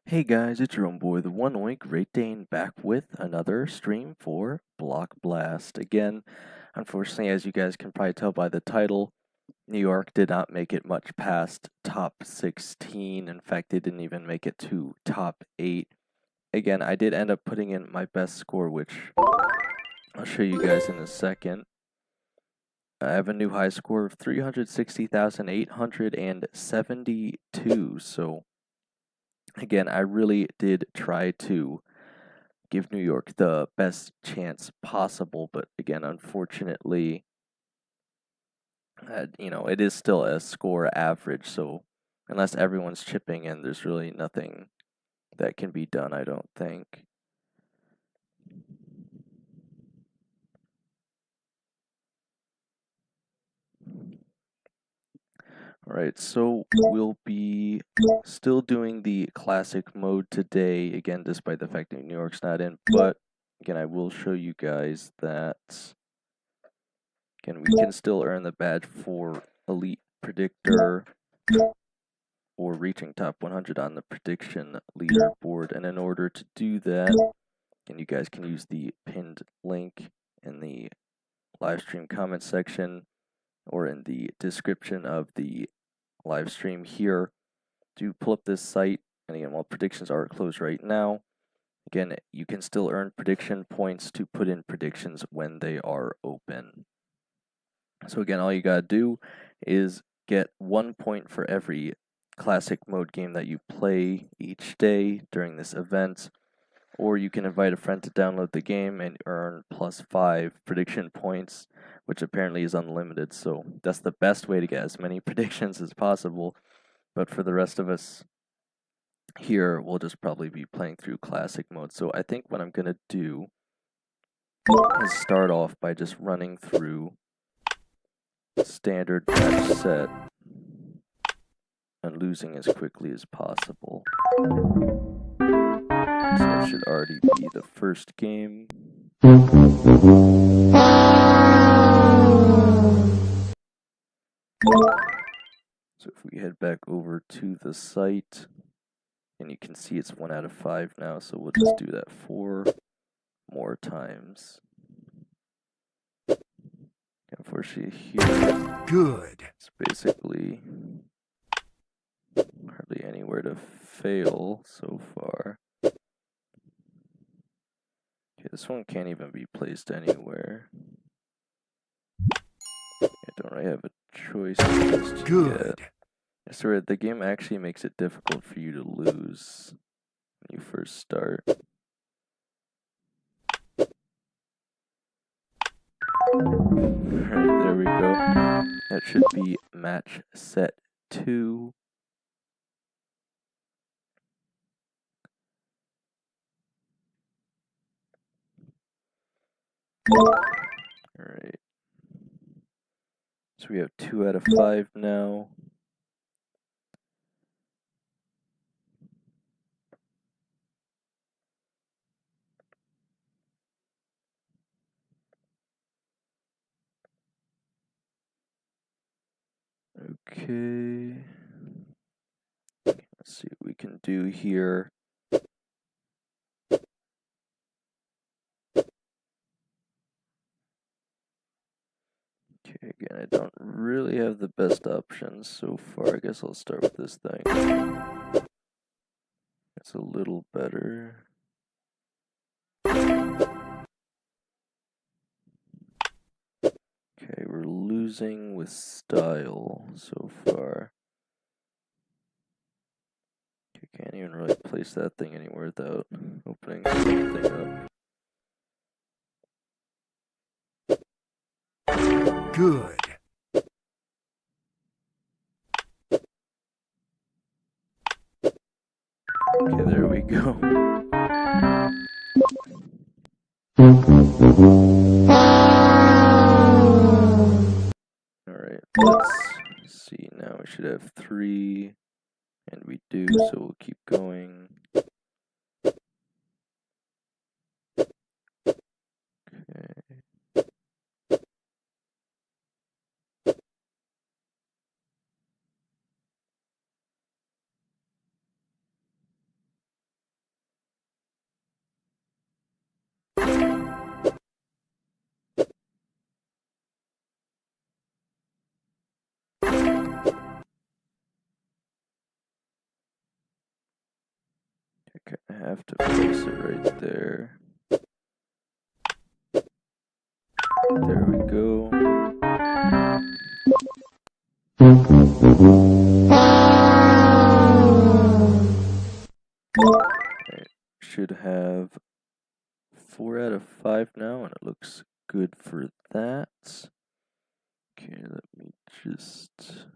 Hey guys, it's your own boy, the One Oink Great Dane, back with another stream for BlockBlast. Again, unfortunately, as you guys can probably tell by the title, New York did not make it much past top 16. In fact, they didn't even make it to top 8. Again, I did end up putting in my best score, which I'll show you guys in a second. I have a new high score of 360,872, so again, I really did try to give New York the best chance possible, but again, unfortunately, it is still a score average, so unless everyone's chipping in, there's really nothing that can be done, I don't think. Alright, so we'll be still doing the classic mode today, again, despite the fact that New York's not in, but again, I will show you guys that, again, we can still earn the badge for Elite Predictor or reaching top 100 on the prediction leaderboard. And in order to do that, and you guys can use the pinned link in the live stream comment section or in the description of the live stream here to pull up this site. And again, while predictions are closed right now, again, you can still earn prediction points to put in predictions when they are open. So again, all you gotta do is get 1 point for every classic mode game that you play each day during this event, or you can invite a friend to download the game and earn +5 prediction points, which apparently is unlimited, so that's the best way to get as many predictions as possible. But for the rest of us here, we'll just probably be playing through classic mode. So I think what I'm gonna do is start off by just running through standard match set and losing as quickly as possible. So it should already be the first game. So if we head back over to the site, and you can see it's 1 out of 5 now, so we'll just do that 4 more times. Unfortunately here, good. It's basically hardly anywhere to fail so far. Okay, this one can't even be placed anywhere. I don't really have a choice just Good. yet. I swear, the game actually makes it difficult for you to lose when you first start. Alright, there we go. That should be match set 2. Alright. So we have 2 out of 5 now. Okay. Let's see what we can do here. Okay, again, I don't really have the best options so far. I guess I'll start with this thing. It's a little better. Okay, we're losing with style so far. Okay, can't even really place that thing anywhere without opening something up. Good. Okay, there we go. Alright, let's see. Now we should have 3, and we do, so we'll keep going. Okay. have to place it right there. There we go. Right. Should have 4 out of 5 now, and it looks good for that. Okay, let me just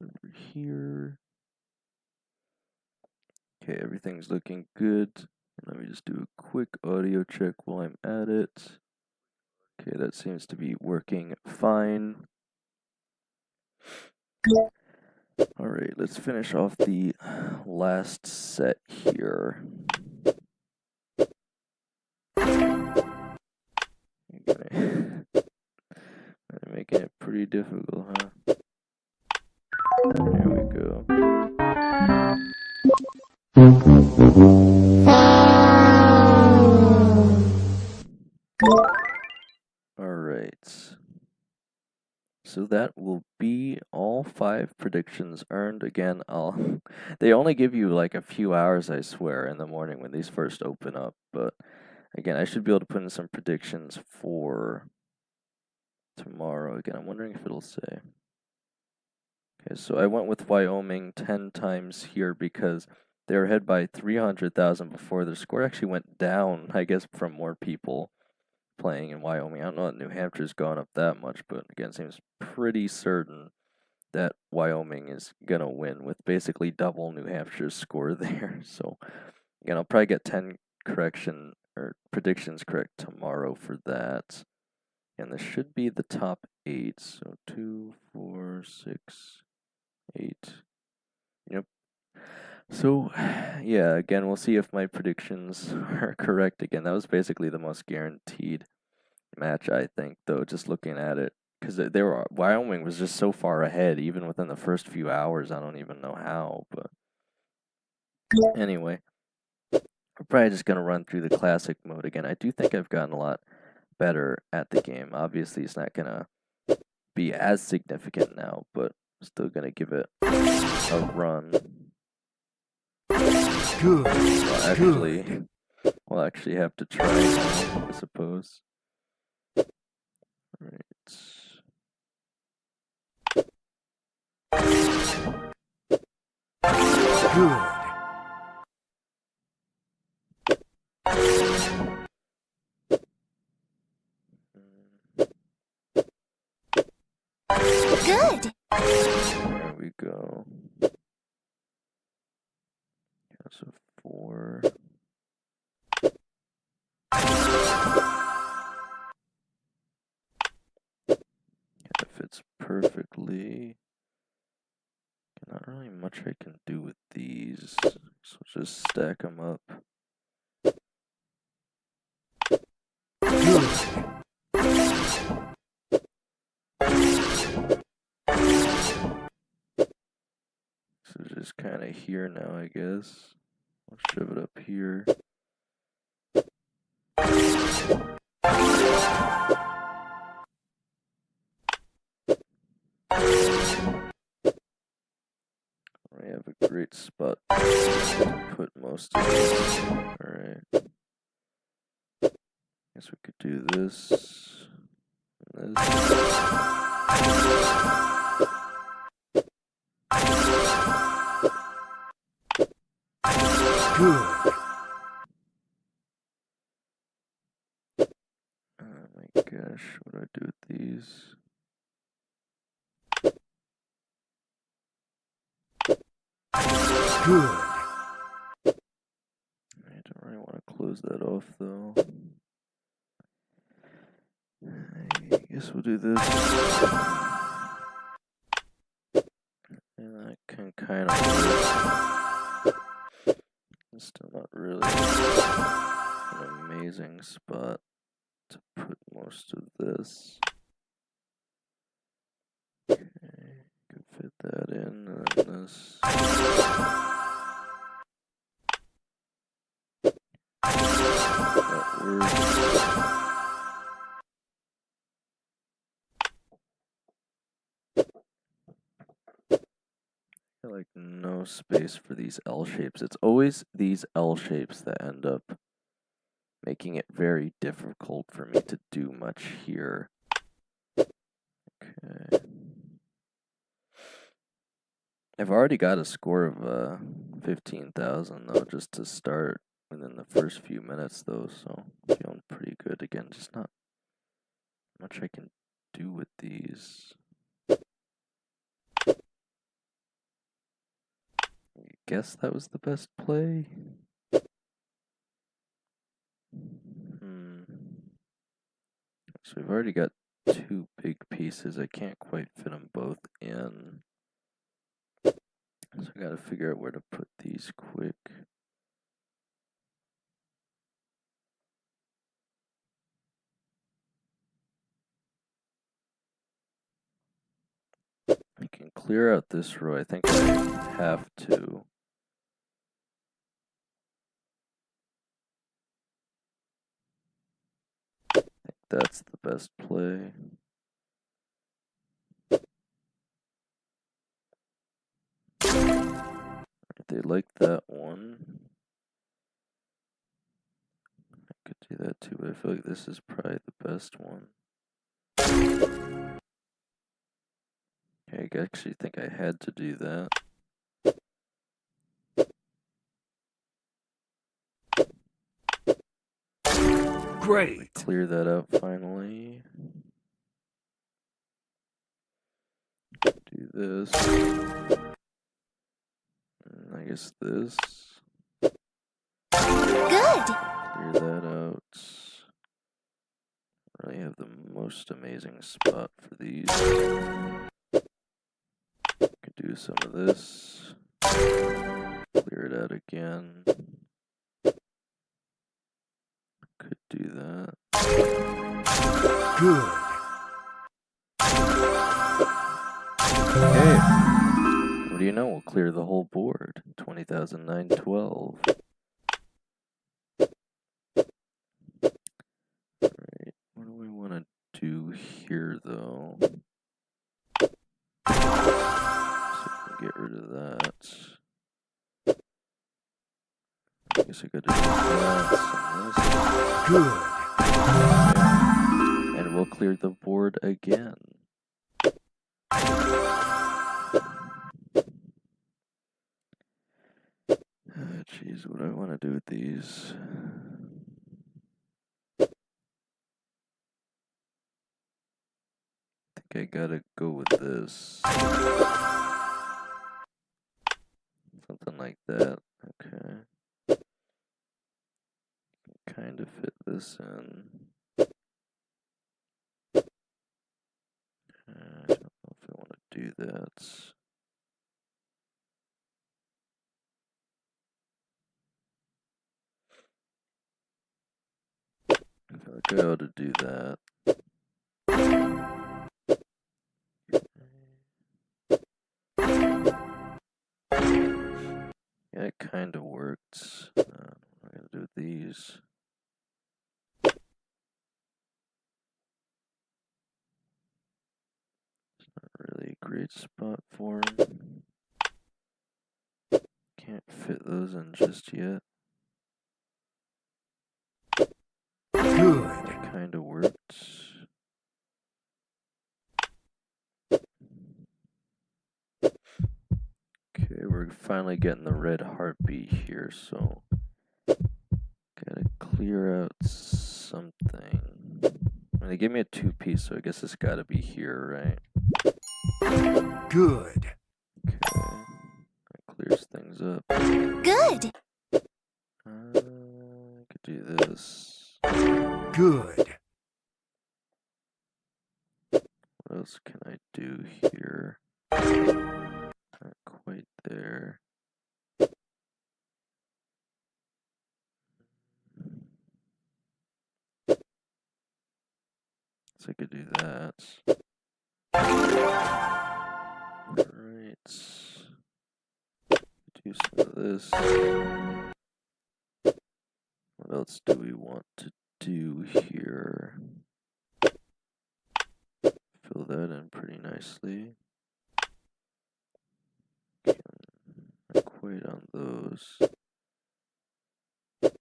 over here. Okay, everything's looking good. Let me just do a quick audio check while I'm at it. Okay, that seems to be working fine. Alright, let's finish off the last set here. I'm making it pretty difficult, huh? There we go. Alright. So that will be all 5 predictions earned. Again, they only give you like a few hours, I swear, in the morning when these first open up. But again, I should be able to put in some predictions for tomorrow. Again, I'm wondering if it'll say. Okay, so I went with Wyoming 10 times here because they were ahead by 300,000 before. Their score actually went down, I guess, from more people playing in Wyoming. I don't know that New Hampshire's gone up that much, but again, it seems pretty certain that Wyoming is going to win with basically double New Hampshire's score there. So, again, I'll probably get 10 predictions correct tomorrow for that. And this should be the top 8. So 2, 4, 6, 8. Yep. So, yeah, again, we'll see if my predictions are correct again. That was basically the most guaranteed match, I think, though, just looking at it. Because Wyoming was just so far ahead, even within the first few hours. I don't even know how, but anyway. We're probably just going to run through the classic mode again. I do think I've gotten a lot better at the game. Obviously, it's not going to be as significant now, but I'm still going to give it a run. Good. We'll actually have to try now, I suppose. All right. Good. Good. There we go. So 4. That fits perfectly. Not really much I can do with these, so just stack them up. Good. So just kind of here now, I guess. I'll shove it up here. We have a great spot to put most of this. Alright. Guess we could do this. And this. Good. Oh my gosh, what do I do with these? Good. I don't really want to close that off though. I guess we'll do this. And that can kind of work. It's still not really an amazing spot to put most of this. Okay, can fit that in, and then this. That works. I like no space for these L shapes. It's always these L shapes that end up making it very difficult for me to do much here. Okay. I've already got a score of 15,000 though, just to start within the first few minutes though, so I'm feeling pretty good. Again, just not much I can do with these. I guess that was the best play. So we've already got two big pieces. I can't quite fit them both in. So I gotta figure out where to put these quick. I can clear out this row. I think I have to. I think that's the best play. They like that one. I could do that too, but I feel like this is probably the best one. Okay, I actually think I had to do that. Great. Clear that out finally. Do this. And I guess this. Good. Clear that out. Really have the most amazing spot for these. Could do some of this. Clear it out again. Could do that. Good. Okay. What do you know? We'll clear the whole board. 20,912. Alright, what do we want to do here, though? So we can get rid of that. I guess I gotta do that, Good. and we'll clear the board again. Jeez, what do I want to do with these? I think I gotta go with this. Something like that. Okay. Kind of fit this in. I don't know if I want to do that. I feel like I ought to do that. Yeah, it kind of worked. What am I going to do with these? It's not really a great spot for them. Can't fit those in just yet. Good. That kind of worked. Okay, we're finally getting the red heartbeat here, so gotta clear out something. And they gave me a two-piece, so I guess it's gotta be here, right? Good. Okay, that clears things up. Good. I could do this. Good. What else can I do here? Not quite there. So I could do that. Alright. Do some of this. What else do we want to do here? Fill that in pretty nicely. quite on those. Where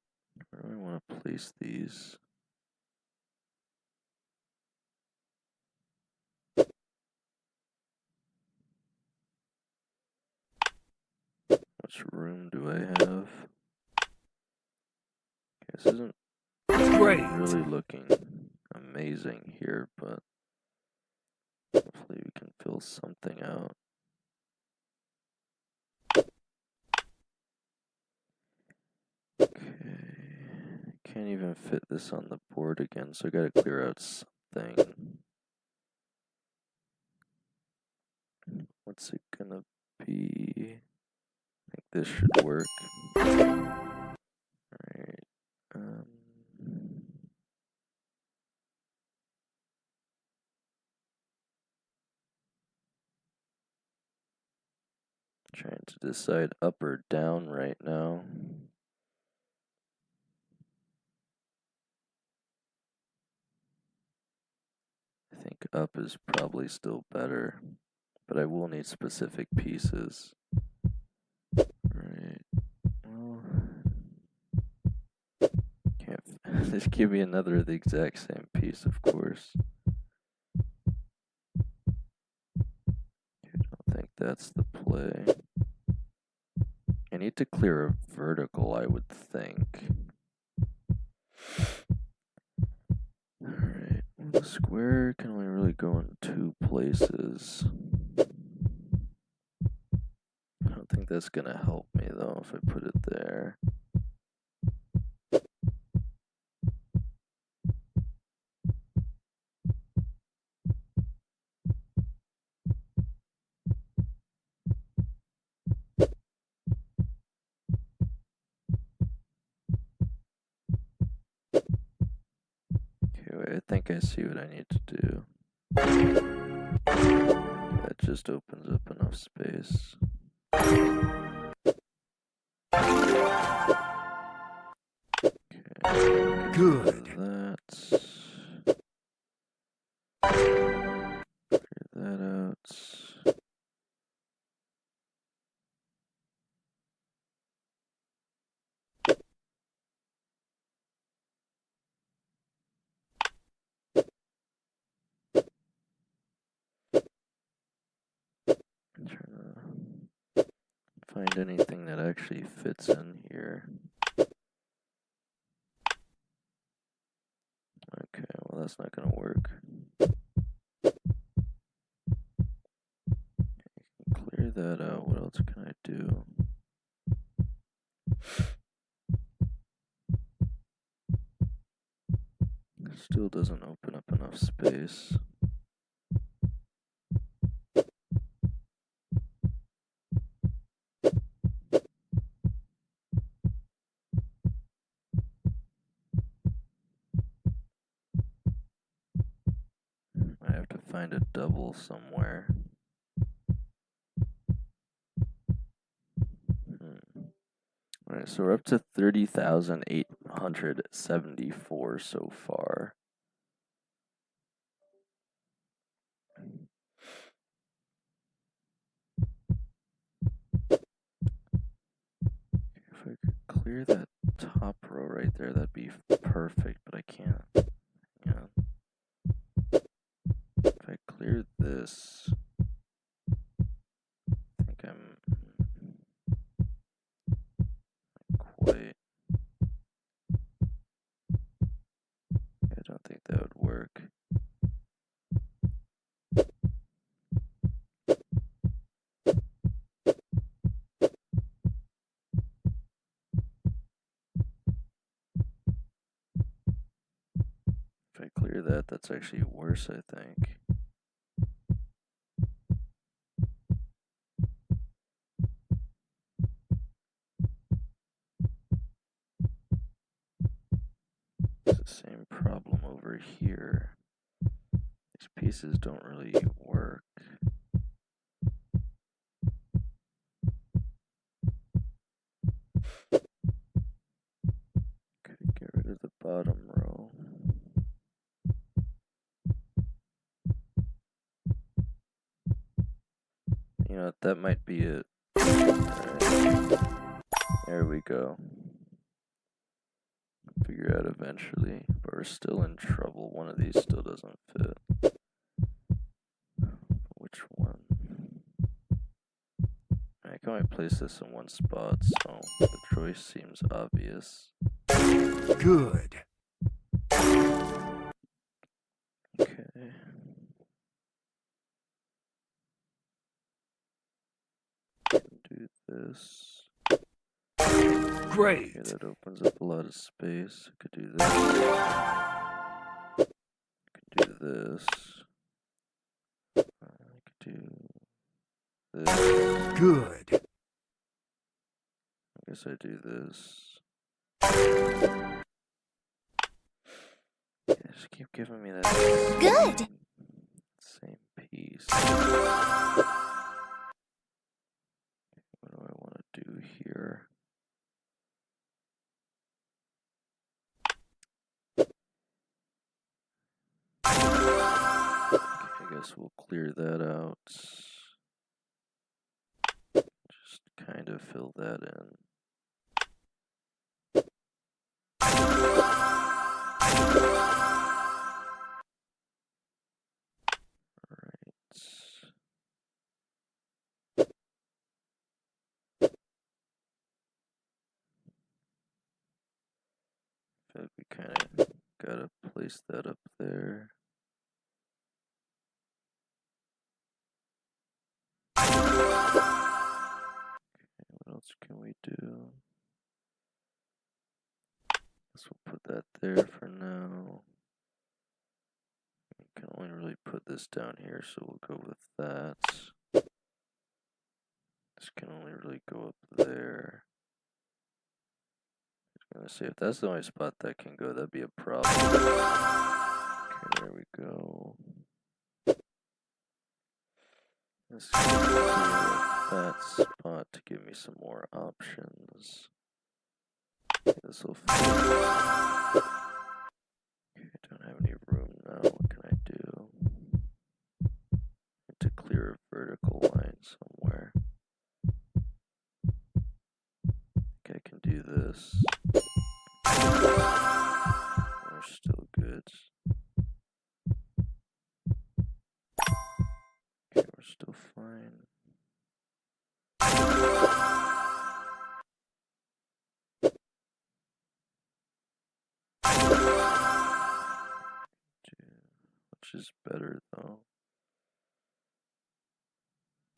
do I want to place these? Much room do I have? Okay, this isn't really looking amazing here, but hopefully we can fill something out. Okay, can't even fit this on the board again, so I gotta clear out something. What's it gonna be? I think this should work. Alright. Trying to decide up or down right now. I think up is probably still better, but I will need specific pieces. Right. Well, can't just give me another of the exact same piece, of course. I don't think that's the play. I need to clear a vertical, I would think. Alright, well, the square can only really go in two places. I don't think that's gonna help me though if I put it there. Okay, wait, I think I see what I need to do. That just opens up enough space. Okay, Good. That. Figure that out. I'm trying to find anything that actually fits in here. Okay, well that's not gonna work. Clear that out. What else can I do? Still doesn't open up enough space. I have to find a double somewhere. Alright, so we're up to 30,874 so far. If I could clear that top row right there, that'd be perfect, but I can't. Yeah. If I clear this, I think I'm quite. I don't think that would work. If I clear that, that's actually worse, I think. It's the same problem over here. These pieces don't really work. Could get rid of the bottom row. You know, that might be it. Right. There we go. Figure out eventually, but we're still in trouble. One of these still doesn't fit. Which one? I can only place this in one spot, so the choice seems obvious. Good. Okay. Do this. Great. Okay, that opens up a lot of space. I could do this. I could do this. I could do this. Good. I guess I do this. Yeah, just keep giving me that. Good. Same piece. What do I want to do here? Okay, I guess we'll clear that out. Just kind of fill that in. Alright. Feel like we kind of gotta place that up there. What else can we do? Guess we'll put that there for now. We can only really put this down here, so we'll go with that. This can only really go up there. I was gonna say, if that's the only spot that can go, that'd be a problem. Okay, there we go. Let's clear up that spot to give me some more options. This will fit. Okay, I don't have any room now. What can I do? Need to clear a vertical line somewhere. Okay, I can do this. We're still good. Okay, we're still fine. Which is better though.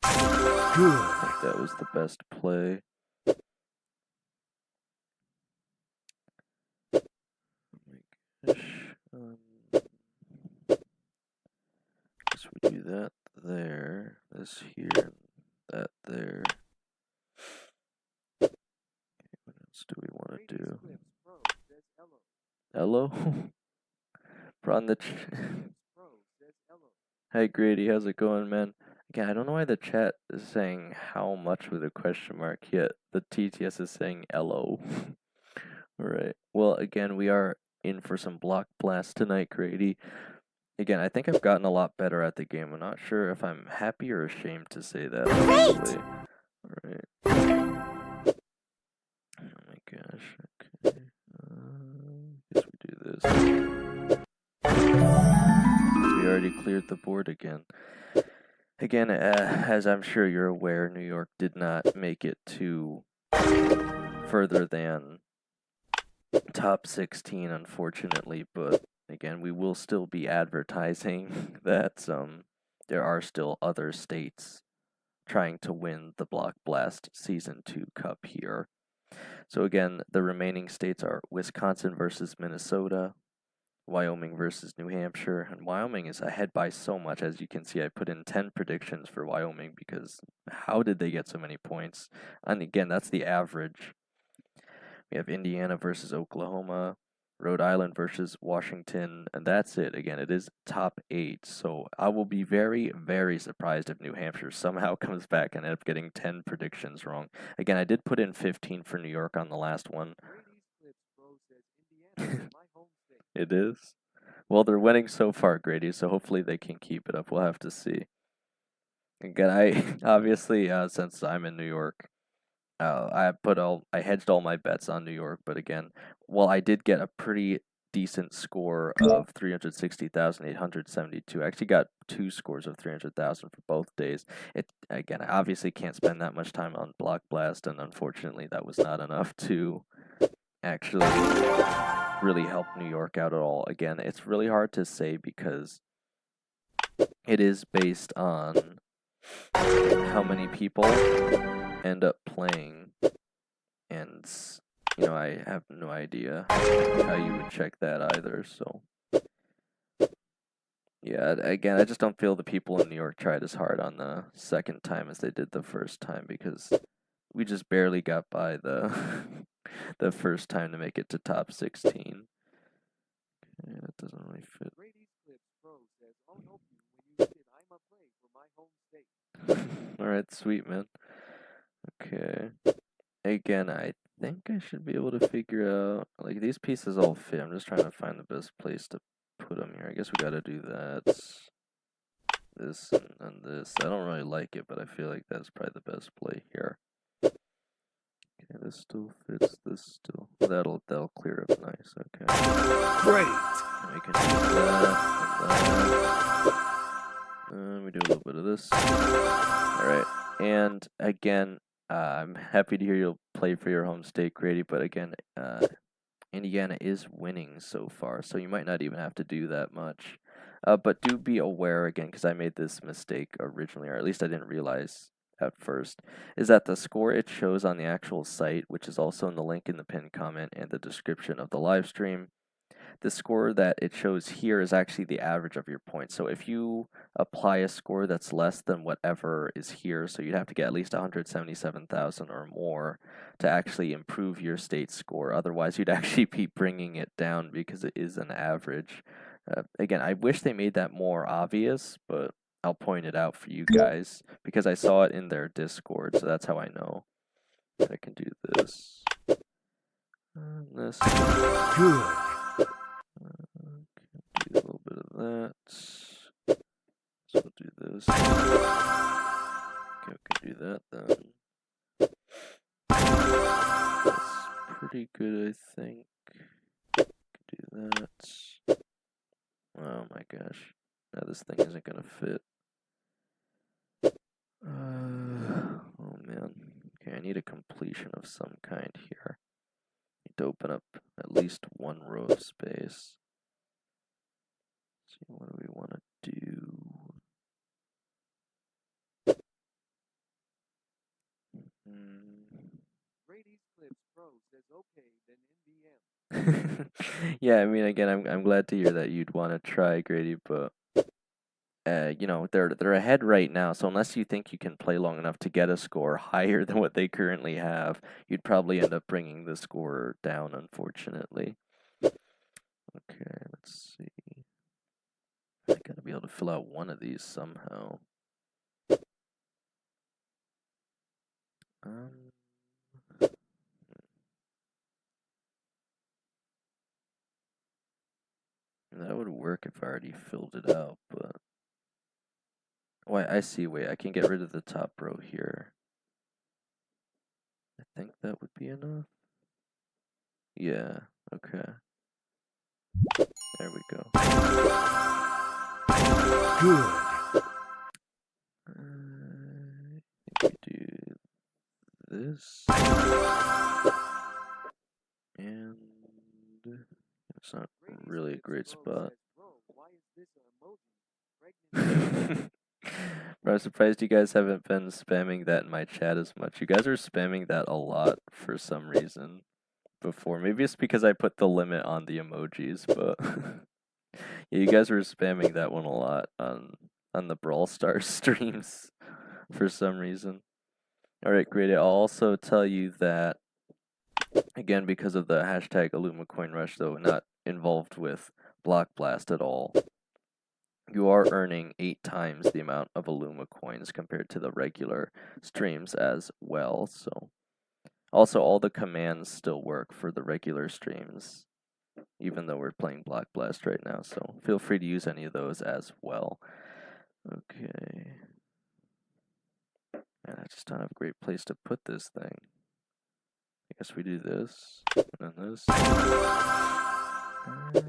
Good. I think that was the best play. Oh my gosh. Guess we do that there, this here, and that there. Okay, what else do we want to do? Hello? On the Hey Grady, how's it going, man? Again, I don't know why the chat is saying how much with a question mark, yet the TTS is saying LO. Alright. Well, again, we are in for some BlockBlast tonight, Grady. Again, I think I've gotten a lot better at the game. I'm not sure if I'm happy or ashamed to say that, honestly. Alright. Oh my gosh, okay. Guess we do this. We already cleared the board again. Again, as I'm sure you're aware, New York did not make it to further than top 16, unfortunately, but again, we will still be advertising that there are still other states trying to win the BlockBlast Season 2 Cup here. So again, the remaining states are Wisconsin versus Minnesota, Wyoming versus New Hampshire, and Wyoming is ahead by so much. As you can see, I put in 10 predictions for Wyoming because how did they get so many points? And again, that's the average. We have Indiana versus Oklahoma, Rhode Island versus Washington, and that's it. Again, it is top 8, so I will be very, very surprised if New Hampshire somehow comes back and ends up getting 10 predictions wrong. Again, I did put in 15 for New York on the last one. It is? Well, they're winning so far, Grady, so hopefully they can keep it up. We'll have to see. Again, I obviously, since I'm in New York, I hedged all my bets on New York, but again, while I did get a pretty decent score of 360,872. I actually got two scores of 300,000 for both days. It again, I obviously can't spend that much time on BlockBlast, and unfortunately, that was not enough to actually really help New York out at all. Again, it's really hard to say because it is based on how many people end up playing, and I have no idea how you would check that either. So yeah, again, I just don't feel the people in New York tried as hard on the second time as they did the first time because we just barely got by the the first time to make it to top 16. Yeah, that doesn't really fit. All right, sweet man. Okay. Again, I think I should be able to figure out, like, these pieces all fit. I'm just trying to find the best place to put them here. I guess we gotta do that. This and this. I don't really like it, but I feel like that's probably the best play here. Okay, this still fits. This still. That'll clear up nice. Okay. Great. And we can do that and that. And we do a little bit of this. All right. And again, I'm happy to hear you'll play for your home state, Grady. But again, Indiana is winning so far, so you might not even have to do that much. But do be aware again, because I made this mistake originally, or at least I didn't realize at first, is that the score it shows on the actual site, which is also in the link in the pinned comment and the description of the live stream, the score that it shows here is actually the average of your points. So if you apply a score that's less than whatever is here, so you'd have to get at least 177,000 or more to actually improve your state score. Otherwise, you'd actually be bringing it down because it is an average. Again, I wish they made that more obvious, but I'll point it out for you guys because I saw it in their Discord, so that's how I know that I can do this. And this. Good. Do a little bit of that. So we'll do this. Okay, we can do that then. That's pretty good, I think. Do that. Oh my gosh. Now this thing isn't gonna fit. Oh man. Okay, I need a completion of some kind here. Need to open up at least one row of space. Let's see, what do we want to do? Yeah, I mean, again, I'm glad to hear that you'd want to try, Grady, but they're ahead right now. So unless you think you can play long enough to get a score higher than what they currently have, you'd probably end up bringing the score down, unfortunately. Okay, let's see. I gotta be able to fill out one of these somehow. That would work if I already filled it out, but wait, I see. Wait, I can get rid of the top row here. I think that would be enough. Yeah, okay. There we go. Good. I think we do this. And it's not really a great spot. Bro, I'm surprised you guys haven't been spamming that in my chat as much. You guys are spamming that a lot for some reason before. Maybe it's because I put the limit on the emojis, but yeah, you guys were spamming that one a lot on the Brawl Stars streams for some reason. Alright, great. I'll also tell you that, again, because of the hashtag #AlumaCoinRush, though not involved with BlockBlast at all, you are earning 8 times the amount of Aluma coins compared to the regular streams as well. So, also all the commands still work for the regular streams, even though we're playing BlockBlast right now. So feel free to use any of those as well. Okay. And I just don't have a great place to put this thing. guess we do this, and then this. I think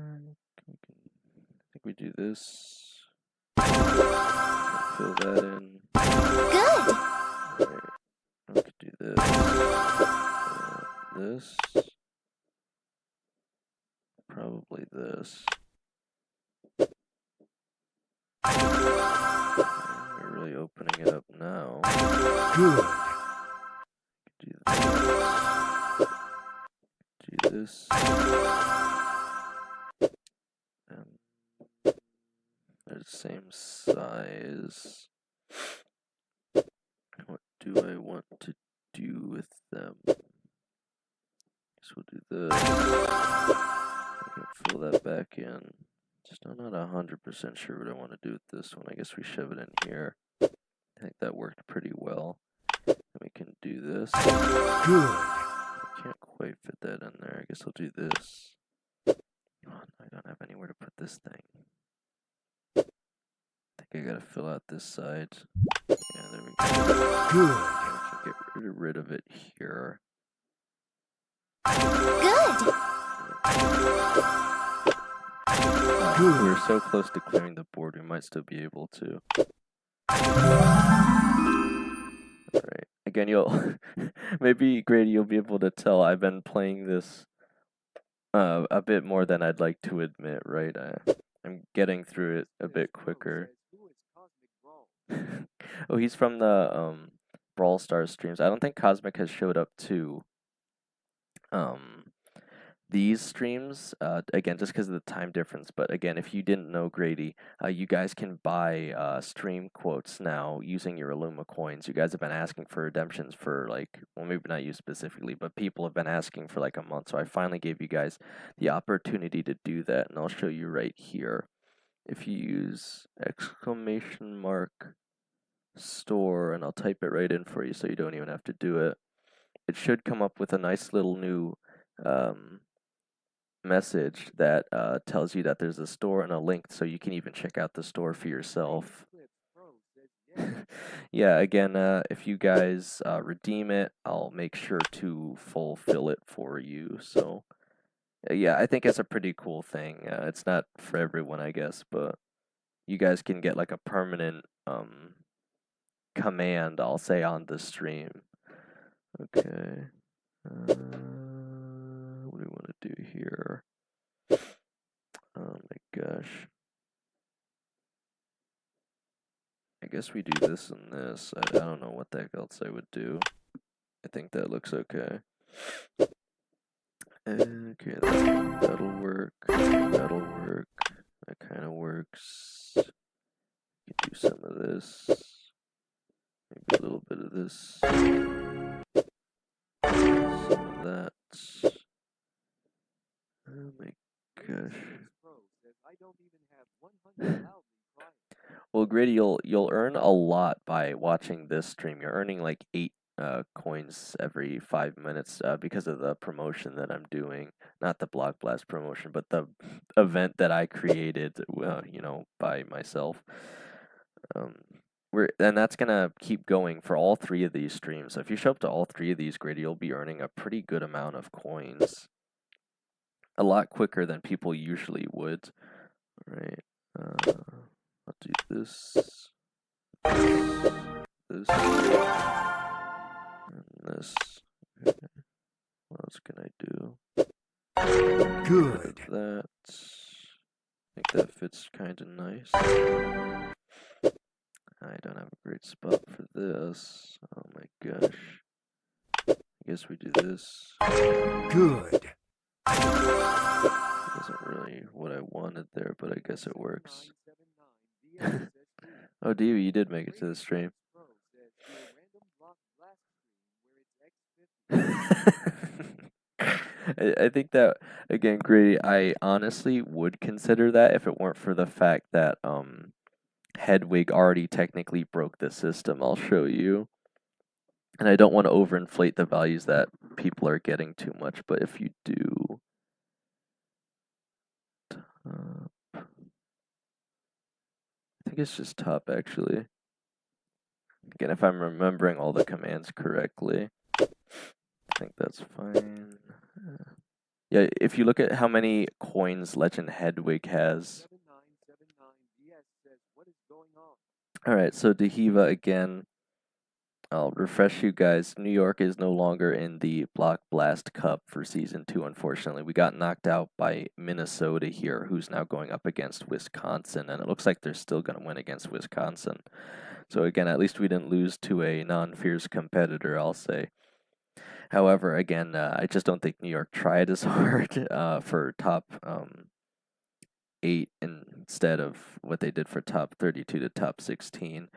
we do this. Fill that in. Good. Right. We could do this. This. Probably this. We're really opening it up now. Good. Do this. Do this. They're the same size. What do I want to do with them? Guess we'll do this. I can fill that back in. Just I'm not 100% sure what I want to do with this one. I guess we shove it in here. I think that worked pretty well. And we can do this. Good. I can't quite fit that in there. I guess I'll do this. Oh, I don't have anywhere to put this thing. I think I gotta fill out this side. Yeah, there we go. Good. I can get rid of it here. Good. We're so close to clearing the board, we might still be able to. Alright. Again, you'll maybe Grady, you'll be able to tell I've been playing this a bit more than I'd like to admit, right? I'm getting through it a bit quicker. Oh, he's from the Brawl Stars streams. I don't think Cosmic has showed up to these streams, again, just because of the time difference. But again, if you didn't know Grady, you guys can buy stream quotes now using your Illuma coins. You guys have been asking for redemptions for like, well, maybe not you specifically, but people have been asking for like a month. So I finally gave you guys the opportunity to do that, and I'll show you right here. If you use !store, and I'll type it right in for you so you don't even have to do it, it should come up with a nice little new message that tells you that there's a store and a link, so you can even check out the store for yourself. Yeah, again, if you guys redeem it, I'll make sure to fulfill it for you. So, yeah, I think it's a pretty cool thing. It's not for everyone, I guess, but you guys can get like a permanent command, I'll say, on the stream. Okay. What do we want to do here? Oh my gosh. I guess we do this and this. I don't know what the heck else I would do. I think that looks okay. Okay, that'll work. That'll work. That kind of works. You can do some of this. Maybe a little bit of this. Some of that. Oh my gosh. Well, Grady, you'll earn a lot by watching this stream. You're earning like 8 coins every 5 minutes because of the promotion that I'm doing. Not the BlockBlast promotion, but the event that I created, you know, by myself. And that's gonna keep going for all 3 of these streams. So if you show up to all 3 of these, Grady, you'll be earning a pretty good amount of coins. A lot quicker than people usually would. All right. I'll do this, this, and this. Okay. What else can I do? Good. That. I think that fits kind of nice. I don't have a great spot for this. Oh my gosh. I guess we do this. Good. Wasn't really what I wanted there, but I guess it works. Oh, Diva, you did make it to the stream. I think that, again, Grady, I honestly would consider that if it weren't for the fact that Hedwig already technically broke the system. I'll show you. And I don't want to overinflate the values that people are getting too much, but if you do... I think it's just top, actually. Again, if I'm remembering all the commands correctly. think that's fine. Yeah, if you look at how many coins Legend Hedwig has. Alright, so Dehiva again. I'll refresh you guys. New York is no longer in the BlockBlast Cup for Season 2, unfortunately. We got knocked out by Minnesota here, who's now going up against Wisconsin, and it looks like they're still going to win against Wisconsin. So again, at least we didn't lose to a non-fierce competitor, I'll say. However, again, I just don't think New York tried as hard for top 8 instead of what they did for top 32 to top 16.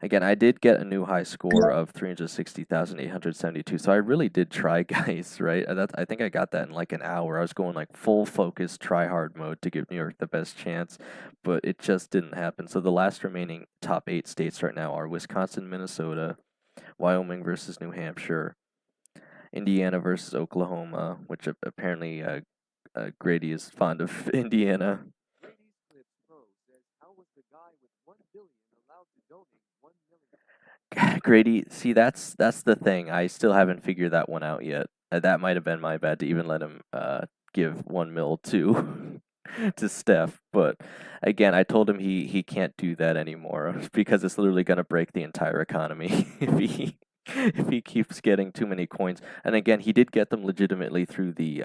Again, I did get a new high score of 360,872, so I really did try, guys, right? I think I got that in like an hour. I was going like full focus, try hard mode to give New York the best chance, but it just didn't happen. So the last remaining top 8 states right now are Wisconsin, Minnesota, Wyoming versus New Hampshire, Indiana versus Oklahoma, which apparently Grady is fond of Indiana. Grady, see, that's the thing. I still haven't figured that one out yet. That might have been my bad to even let him give 1 mil to to Steph. But again, I told him he can't do that anymore because it's literally gonna break the entire economy if he keeps getting too many coins. And again, he did get them legitimately through the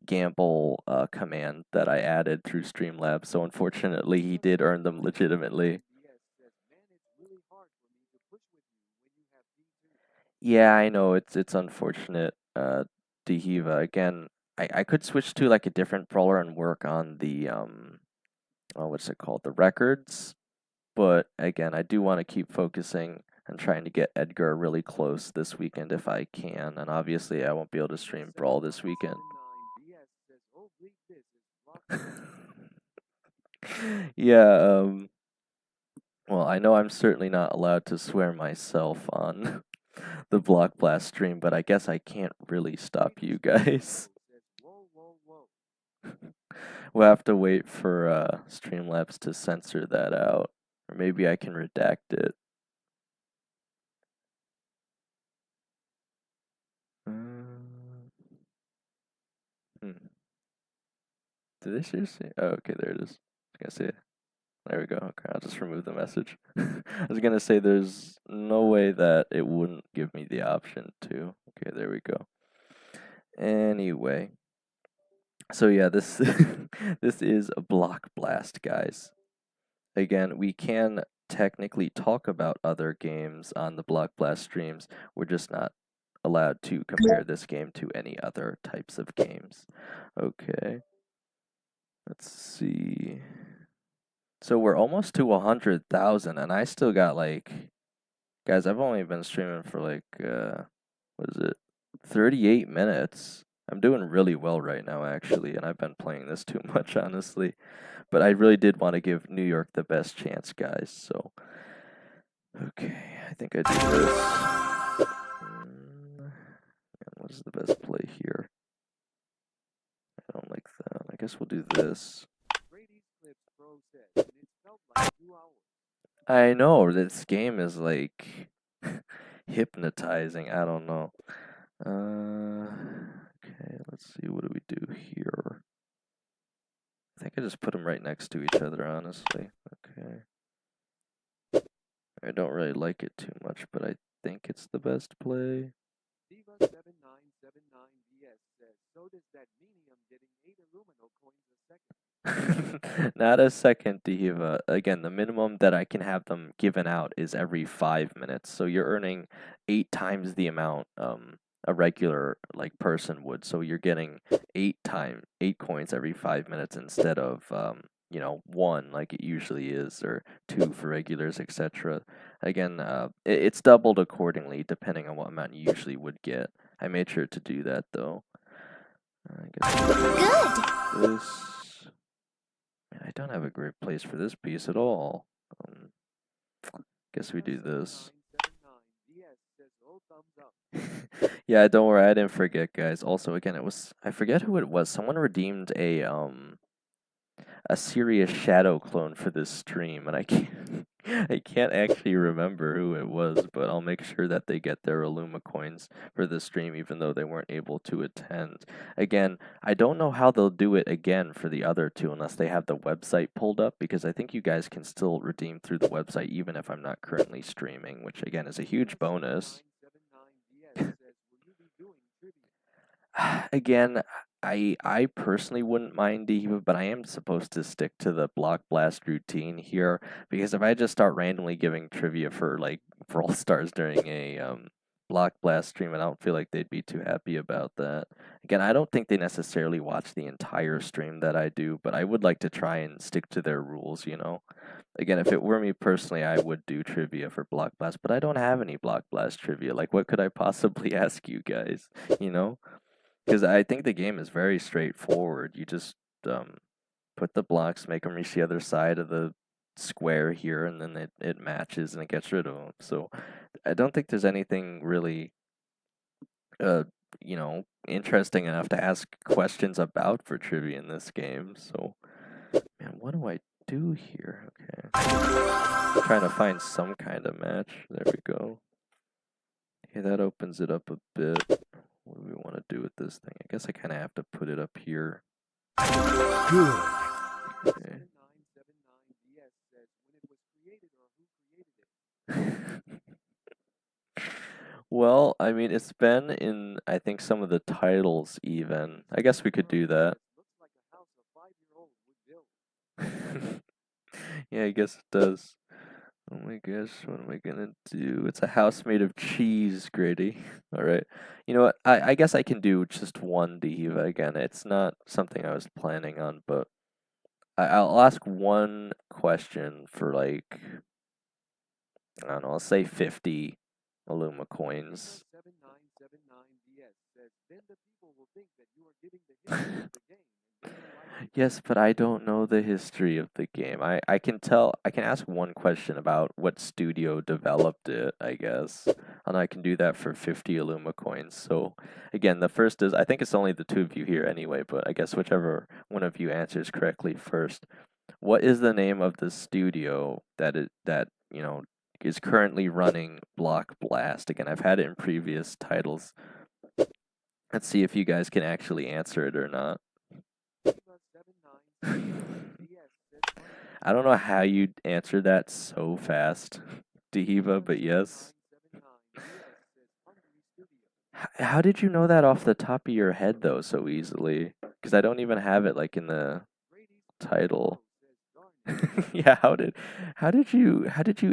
gamble command that I added through Streamlabs. So unfortunately, he did earn them legitimately. Yeah, I know it's unfortunate. Dehiva again. I could switch to like a different brawler and work on the oh, what's it called? The records. But again, I do want to keep focusing and trying to get Edgar really close this weekend if I can. And obviously, I won't be able to stream Brawl this weekend. Yeah, well, I know I'm certainly not allowed to swear myself on the BlockBlast stream, but I guess I can't really stop you guys. We'll have to wait for Streamlabs to censor that out. Or maybe I can redact it. Um, hmm. Did they seriously? Oh, okay, there it is. I was gonna say, there we go. Okay, I'll just remove the message. I was gonna say there's no way that it wouldn't give me the option to. Okay, there we go. Anyway, so yeah, this this is a BlockBlast, guys. Again, we can technically talk about other games on the BlockBlast streams. We're just not allowed to compare this game to any other types of games. Okay. Let's see. So we're almost to 100,000 and I still got like guys, I've only been streaming for like what is it? 38 minutes. I'm doing really well right now actually, and I've been playing this too much honestly. But I really did want to give New York the best chance, guys. So okay, I think I do this. What is the best play here? I don't like that. I guess we'll do this. I know, this game is like hypnotizing. I don't know. Okay, let's see. What do we do here? I think I just put them right next to each other, honestly. Okay. I don't really like it too much, but I think it's the best play. Not a second, Diva. Again, the minimum that I can have them given out is every 5 minutes. So you're earning 8 times the amount a regular like person would. So you're getting 8 coins every 5 minutes instead of one like it usually is, or two for regulars, etc. Again, it's doubled accordingly depending on what amount you usually would get. I made sure to do that though. I guess Good. this. Man, I don't have a great place for this piece at all. Guess we do this. Yeah, don't worry, I didn't forget, guys. Also, again, I forget who it was. Someone redeemed a serious shadow clone for this stream, and I can't I can't actually remember who it was, but I'll make sure that they get their Illuma coins for the stream, even though they weren't able to attend. Again, I don't know how they'll do it again for the other two unless they have the website pulled up, because I think you guys can still redeem through the website even if I'm not currently streaming, which again is a huge bonus. Again, I personally wouldn't mind Diva, but I am supposed to stick to the BlockBlast routine here, because if I just start randomly giving trivia for like Brawl Stars during a BlockBlast stream, I don't feel like they'd be too happy about that. Again, I don't think they necessarily watch the entire stream that I do, but I would like to try and stick to their rules, you know? Again, if it were me personally, I would do trivia for BlockBlast, but I don't have any BlockBlast trivia. Like, what could I possibly ask you guys, you know? Because I think the game is very straightforward. You just put the blocks, make them reach the other side of the square here, and then it matches and it gets rid of them. So I don't think there's anything really, uh, interesting enough to ask questions about for trivia in this game. So, man, what do I do here? Okay. I'm trying to find some kind of match. There we go. Okay, that opens it up a bit. What do we want to do with this thing? I guess I kind of have to put it up here. Good. Okay. Well, I mean, it's been in, I think, some of the titles even. I guess we could do that. Yeah, I guess it does. Oh my gosh, what am I gonna do? It's a house made of cheese, Grady. All right. You know what? I guess I can do just one Diva again. It's not something I was planning on, but I'll ask one question for like, I don't know, I'll say 50 Illuma coins. Yes, but I don't know the history of the game. I can tell, I can ask one question about what studio developed it, I guess. And I can do that for 50 Illuma coins. So, again, the first is, I think it's only the two of you here anyway, but I guess whichever one of you answers correctly first. What is the name of the studio that is currently running BlockBlast? Again, I've had it in previous titles. Let's see if you guys can actually answer it or not. I don't know how you answered that so fast, Dehiva, but yes. How did you know that off the top of your head though so easily? Because I don't even have it like in the title. Yeah, how did you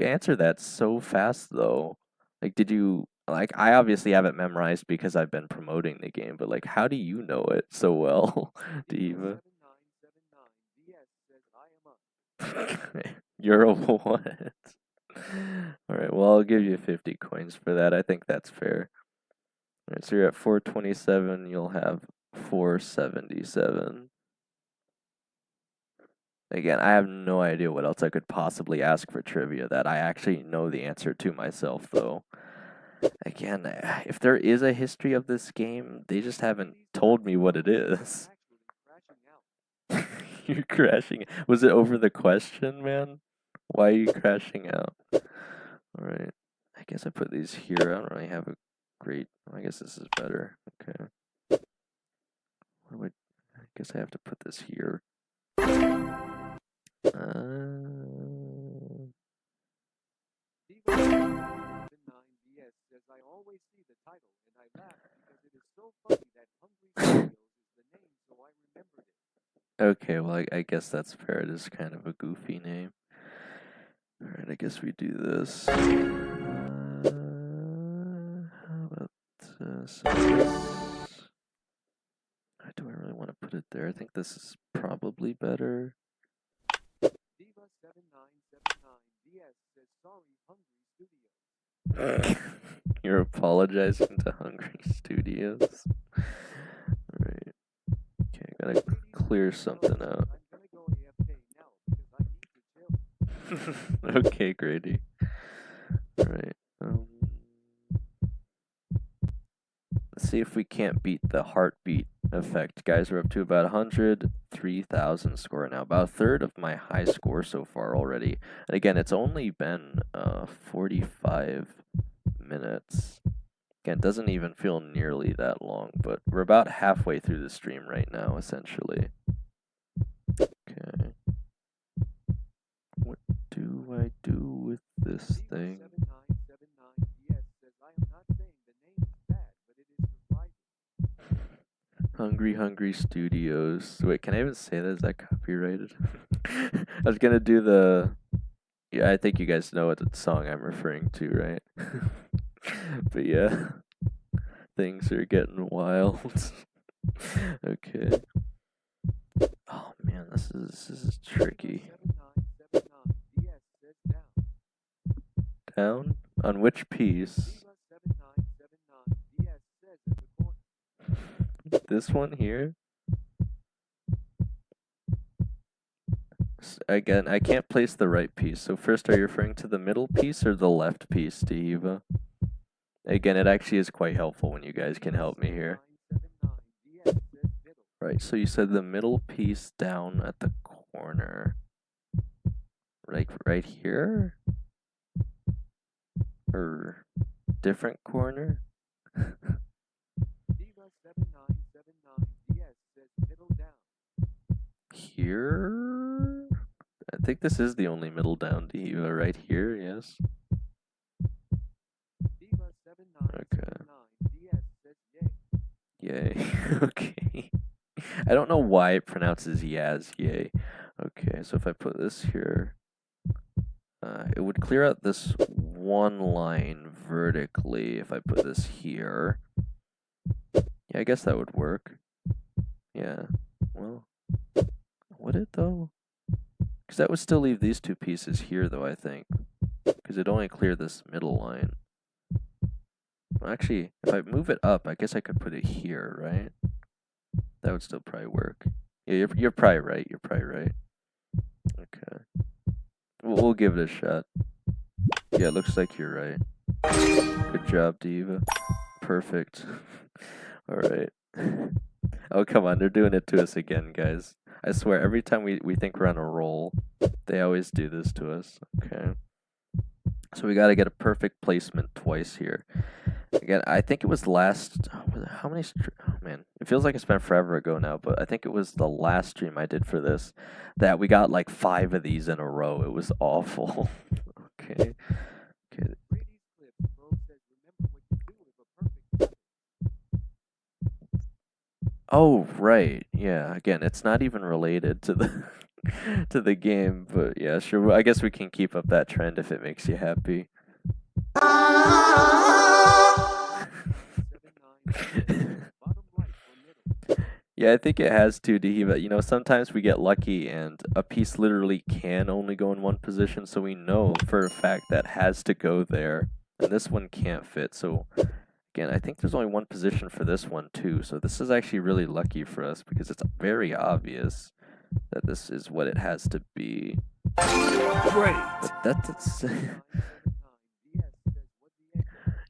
answer that so fast though? Like did you like I obviously have it memorized because I've been promoting the game, but like how do you know it so well, Diva? You're a what? Alright, well I'll give you 50 coins for that. I think that's fair. Alright, so you're at 427, you'll have 477. Again, I have no idea what else I could possibly ask for trivia that I actually know the answer to myself, though. Again, if there is a history of this game, they just haven't told me what it is. You're crashing. Was it over the question, man? Why are you crashing out? Alright. I guess I put these here. I don't really have a great... I guess this is better. Okay. I guess I have to put this here. Okay, well, I guess that's fair. It is kind of a goofy name. Alright, I guess we do this. How about this? Do I really want to put it there? I think this is probably better. You're apologizing to Hungry Studios. Alright. Okay, I gotta clear something out. Okay, Grady. Alright. Let's see if we can't beat the heartbeat effect. Guys are up to about 103,000 score now, about a third of my high score so far already. And again, it's only been 45 minutes. Again, it doesn't even feel nearly that long, but we're about halfway through the stream right now, essentially. Okay. What do I do with this thing? Hungry Hungry Studios. Wait, can I even say that? Is that copyrighted? I was gonna do the. Yeah, I think you guys know what song I'm referring to, right? But yeah, things are getting wild. Okay. Oh man, this is tricky. Down? On which piece? This one here? Again, I can't place the right piece. So first, are you referring to the middle piece or the left piece, Diva? Again, it actually is quite helpful when you guys can help me here. Right, so you said the middle piece down at the corner. Like right here? Or different corner? Here? I think this is the only middle down Diva right here, yes. Okay. Yay. Okay. I don't know why it pronounces Yaz yay. Okay, so if I put this here, it would clear out this one line vertically if I put this here. Yeah, I guess that would work. Yeah, well, would it though? Because that would still leave these two pieces here though, I think. Because it'd only clear this middle line. Well, actually, if I move it up, I guess I could put it here, right? That would still probably work. Yeah, you're probably right. You're probably right. Okay. We'll give it a shot. Yeah, it looks like you're right. Good job, Diva. Perfect. Alright. Oh, come on. They're doing it to us again, guys. I swear, every time we think we're on a roll, they always do this to us. Okay. So we got to get a perfect placement twice here. Again, I think it was last. How many? Oh man, it feels like it's been forever ago now, but I think it was the last stream I did for this that we got like 5 of these in a row. It was awful. Okay. Okay. Oh right, yeah. Again, it's not even related to the to the game, but yeah, sure. I guess we can keep up that trend if it makes you happy. Yeah, I think it has to, Dehiva. You know, sometimes we get lucky and a piece literally can only go in one position, so we know for a fact that has to go there, and this one can't fit. So, again, I think there's only one position for this one too, so this is actually really lucky for us because it's very obvious that this is what it has to be. Great. But that's...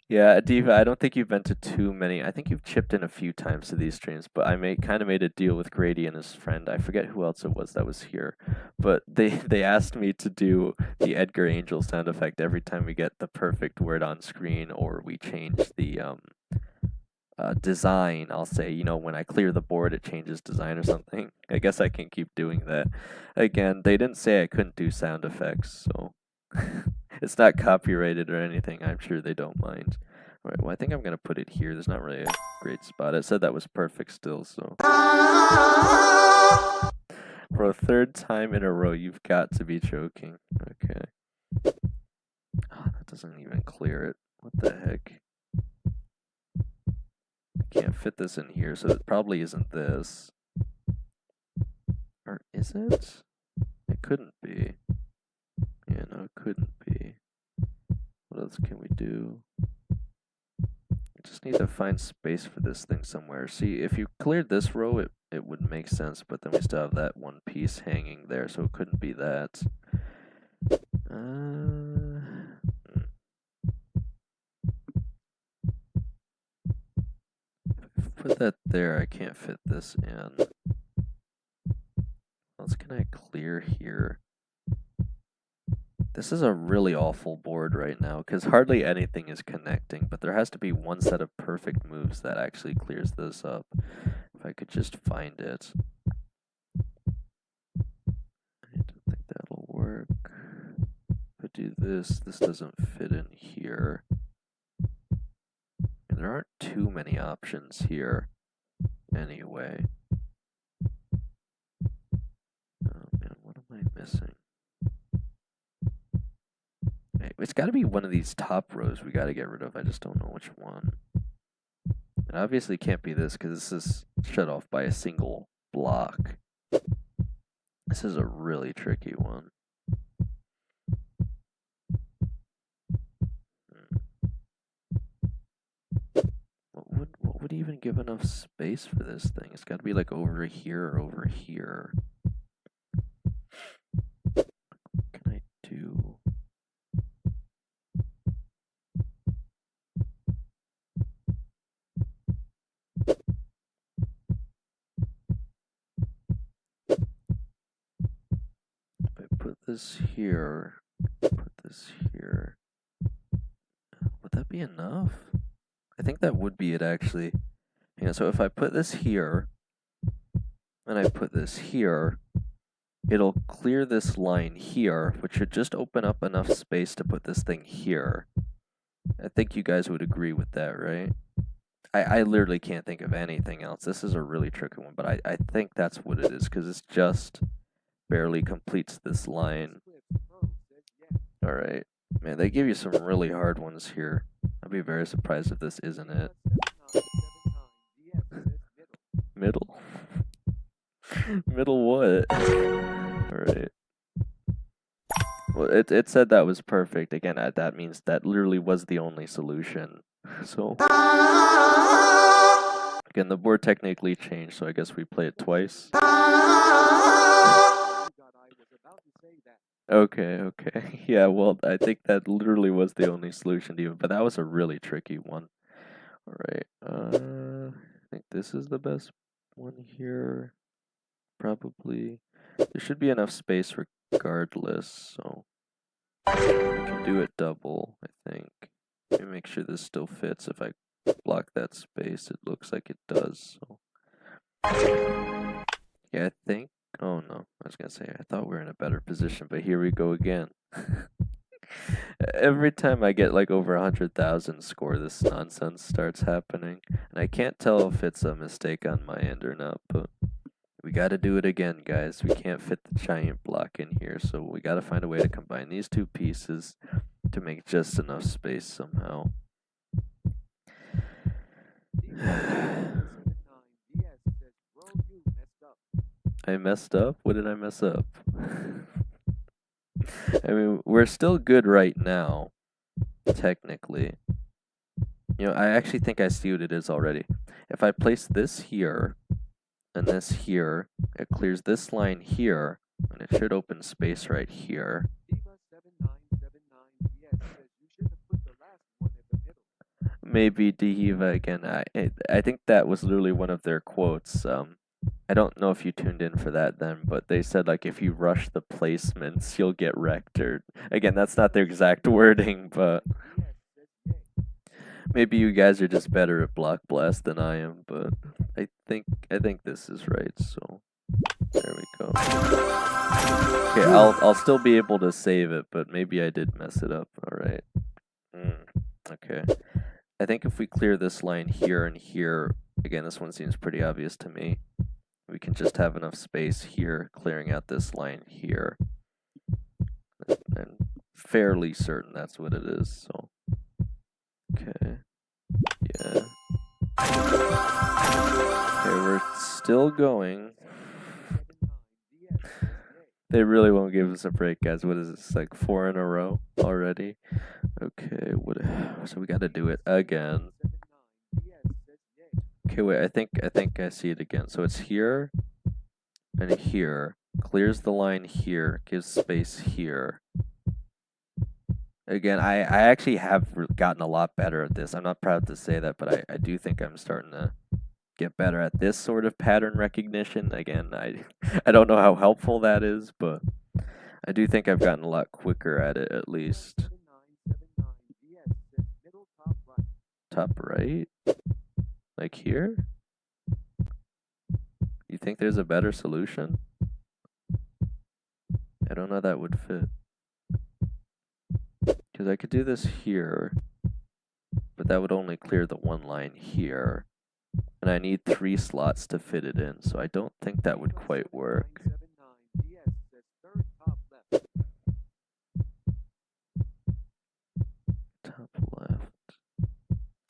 Yeah, Diva, I don't think you've been to too many. I think you've chipped in a few times to these streams, but I kind of made a deal with Grady and his friend. I forget who else it was that was here, but they asked me to do the Edgar Angel sound effect every time we get the perfect word on screen or we change the design. I'll say, you know, when I clear the board, it changes design or something. I guess I can keep doing that. Again, they didn't say I couldn't do sound effects, so it's not copyrighted or anything. I'm sure they don't mind. All right, well, I think I'm gonna put it here. There's not really a great spot. It said that was perfect still, so. For a third time in a row, you've got to be joking. Okay. Oh, that doesn't even clear it. What the heck? I can't fit this in here, so it probably isn't this. Or is it? It couldn't be. Yeah, no, it couldn't be. What else can we do? We just need to find space for this thing somewhere. See, if you cleared this row, it would make sense, but then we still have that one piece hanging there, so it couldn't be that. put that there, I can't fit this in. What else can I clear here? This is a really awful board right now, because hardly anything is connecting, but there has to be one set of perfect moves that actually clears this up. If I could just find it. I don't think that'll work. If I do this, this doesn't fit in here. And there aren't too many options here, anyway. Oh man, what am I missing? It's got to be one of these top rows we got to get rid of. I just don't know which one. It obviously can't be this because this is shut off by a single block. This is a really tricky one. What would even give enough space for this thing? It's got to be like over here or over here. What can I do? If I put this here, put this here, would that be enough? I think that would be it actually. Yeah, so if I put this here, and I put this here, it'll clear this line here, which should just open up enough space to put this thing here. I think you guys would agree with that, right? I literally can't think of anything else. This is a really tricky one, but I think that's what it is, because it's just barely completes this line. Alright. Man, they give you some really hard ones here. I'd be very surprised if this isn't it. Middle? Middle what? Alright. Well, it said that was perfect. Again, that means that literally was the only solution. So, again, the board technically changed, so I guess we play it twice. Okay, okay. Yeah, well, I think that literally was the only solution to it, but that was a really tricky one. Alright, I think this is the best one here. Probably. There should be enough space regardless, so we can do it double, I think. Let me make sure this still fits. If I block that space, it looks like it does, so. Yeah, I think. Oh no, I was gonna say, I thought we were in a better position, but here we go again. Every time I get like over 100,000 score, this nonsense starts happening. And I can't tell if it's a mistake on my end or not, but we gotta do it again, guys. We can't fit the giant block in here, so we gotta find a way to combine these two pieces to make just enough space somehow. I messed up? What did I mess up? I mean, we're still good right now, technically. You know, I actually think I see what it is already. If I place this here, and this here, it clears this line here, and it should open space right here. Maybe Dehiva again. I think that was literally one of their quotes. I don't know if you tuned in for that then, but they said like if you rush the placements, you'll get wrecked. Or again, that's not their exact wording, but maybe you guys are just better at BlockBlast than I am. But I think this is right. So there we go. Okay, I'll still be able to save it, but maybe I did mess it up. All right. Okay. I think if we clear this line here and here, again, this one seems pretty obvious to me. We can just have enough space here, clearing out this line here. I'm fairly certain that's what it is, so. Okay. Yeah. Okay, we're still going. They really won't give us a break, guys. What is this, like 4 in a row already? Okay, so we gotta do it again. Okay, wait, I think I see it again. So it's here and here, clears the line here, gives space here. Again, I actually have gotten a lot better at this. I'm not proud to say that, but I do think I'm starting to get better at this sort of pattern recognition. Again, I don't know how helpful that is, but I do think I've gotten a lot quicker at it at least. Top right? Like here? You think there's a better solution? I don't know that would fit. Because I could do this here, but that would only clear the one line here. And I need 3 slots to fit it in, so I don't think that would quite work. Top left.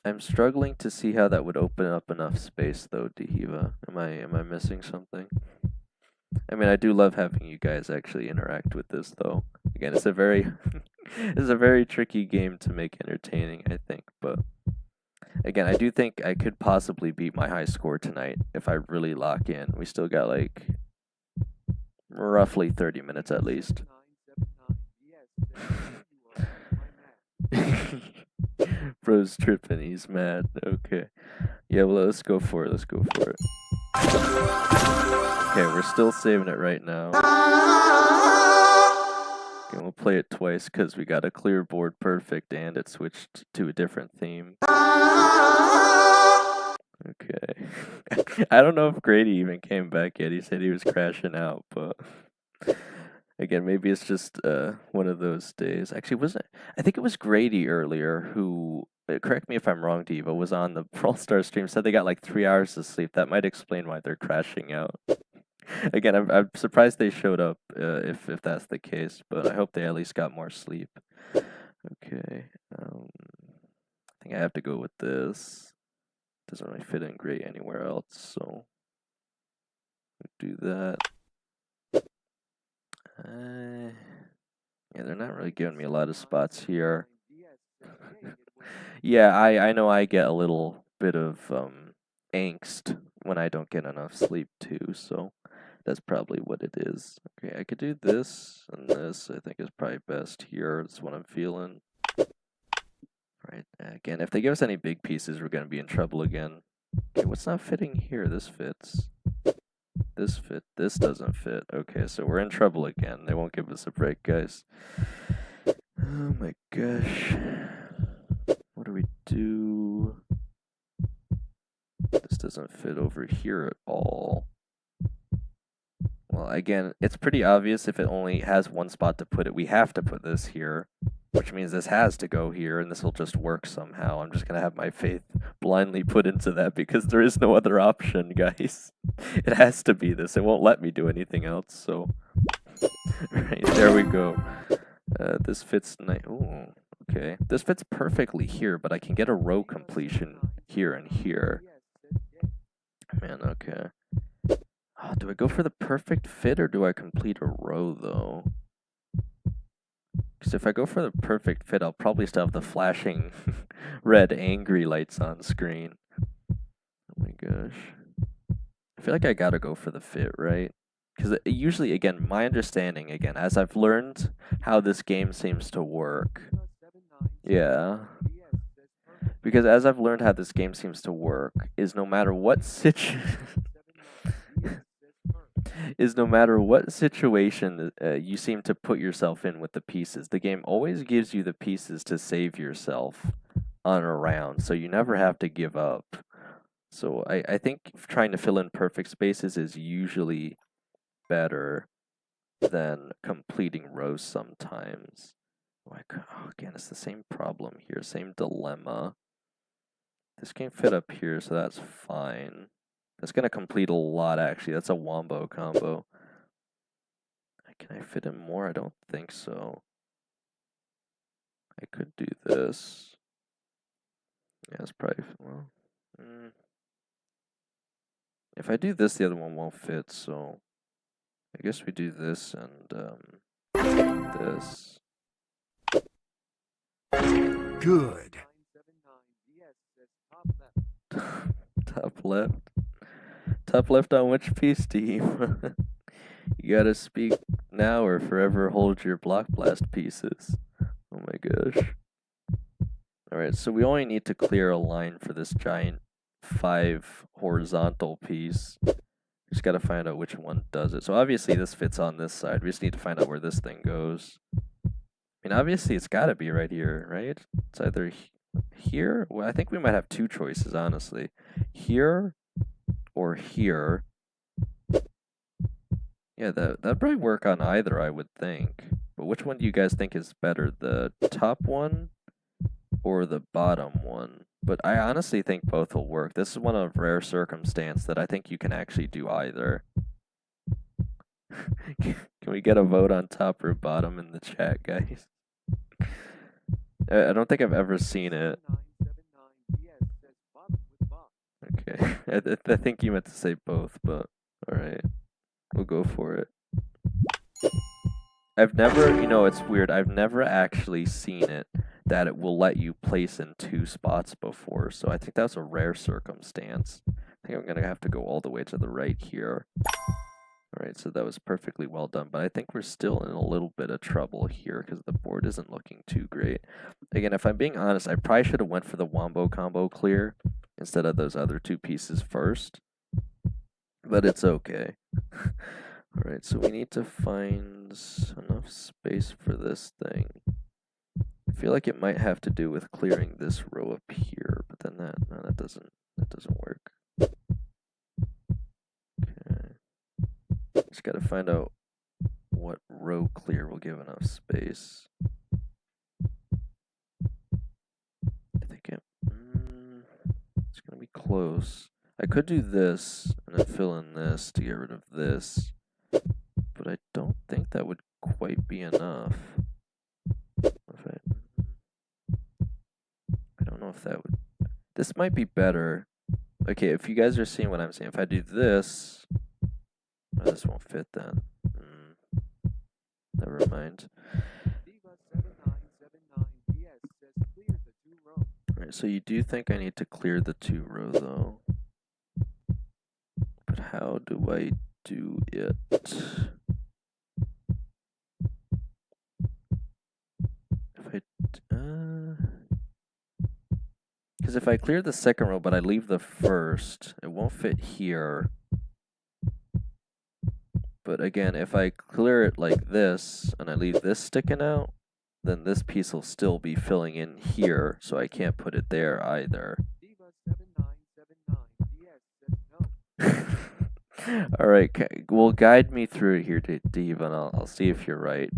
I'm struggling to see how that would open up enough space though, Dehiva. Am I missing something? I mean, I do love having you guys actually interact with this though. Again, it's a very it's a very tricky game to make entertaining, I think, but again, I do think I could possibly beat my high score tonight if I really lock in. We still got like roughly 30 minutes at least. Bro's tripping, he's mad. Okay. Yeah, well, let's go for it. Okay, we're still saving it right now. Okay, we'll play it twice because we got a clear board perfect and it switched to a different theme. Okay. I don't know if Grady even came back yet. He said he was crashing out, but again, maybe it's just one of those days. Actually, I think it was Grady earlier who, correct me if I'm wrong, Diva, was on the Brawl Stars stream, said they got like 3 hours of sleep. That might explain why they're crashing out. Again, I'm surprised they showed up if that's the case, but I hope they at least got more sleep. Okay. I think I have to go with this. Doesn't really fit in great anywhere else, so we'll do that. Yeah, they're not really giving me a lot of spots here. Yeah, I know I get a little bit of angst when I don't get enough sleep too, so that's probably what it is. Okay, I could do this and this. I think is probably best here. That's what I'm feeling. Right, again, if they give us any big pieces, we're going to be in trouble again. Okay, what's not fitting here? This fits. This doesn't fit. Okay, so we're in trouble again. They won't give us a break, guys. Oh my gosh. What do we do? This doesn't fit over here at all. Well, again, it's pretty obvious if it only has one spot to put it. We have to put this here, which means this has to go here, and this will just work somehow. I'm just going to have my faith blindly put into that because there is no other option, guys. It has to be this. It won't let me do anything else, so... Right, there we go. This fits nice. Ooh, okay. This fits perfectly here, but I can get a row completion here and here. Man, okay. Oh, do I go for the perfect fit or do I complete a row, though? Because if I go for the perfect fit, I'll probably still have the flashing red angry lights on screen. Oh my gosh. I feel like I gotta go for the fit, right? Because usually, again, my understanding, again, as I've learned how this game seems to work. Yeah. Because as I've learned how this game seems to work, is no matter what situation you seem to put yourself in with the pieces, the game always gives you the pieces to save yourself on a round, so you never have to give up. So I think trying to fill in perfect spaces is usually better than completing rows sometimes. Oh, again, it's the same problem here, same dilemma. This can't fit up here, so that's fine. That's going to complete a lot, actually. That's a wombo combo. Can I fit in more? I don't think so. I could do this. Yeah, it's probably... Well, if I do this, the other one won't fit, so... I guess we do this and this. Good. Top left. Top left on which piece, team? You gotta speak now or forever hold your BlockBlast pieces. Oh my gosh. Alright, so we only need to clear a line for this giant 5 horizontal piece. Just got to find out which one does it. So obviously this fits on this side. We just need to find out where this thing goes. I mean, obviously it's got to be right here, right? It's either here. Well, I think we might have two choices, honestly. Here or here. Yeah, that'd probably work on either, I would think. But which one do you guys think is better, the top one or the bottom one? But I honestly think both will work. This is one of rare circumstance that I think you can actually do either. Can we get a vote on top or bottom in the chat, guys? I don't think I've ever seen it. Okay, I think you meant to say both, but alright. We'll go for it. I've never, it's weird, I've never actually seen it that it will let you place in 2 spots before, so I think that's a rare circumstance. I think I'm going to have to go all the way to the right here. Alright, so that was perfectly well done, but I think we're still in a little bit of trouble here because the board isn't looking too great. Again, if I'm being honest, I probably should have went for the wombo combo clear instead of those other 2 pieces first, but it's okay. Alright, so we need to find enough space for this thing. I feel like it might have to do with clearing this row up here, but then that doesn't work. Okay. Just gotta find out what row clear will give enough space. I think it's gonna be close. I could do this and then fill in this to get rid of this, but I don't think that would quite be enough. I don't know if that would. This might be better. Okay, if you guys are seeing what I'm saying, if I do this, oh, this won't fit then. Never mind. Alright, so you do think I need to clear the 2 row though. But how do I do it? Because if I clear the second row but I leave the first, it won't fit here. But again, if I clear it like this and I leave this sticking out, then this piece will still be filling in here, so I can't put it there either. Alright, well, guide me through it here, Diva, and I'll see if you're right.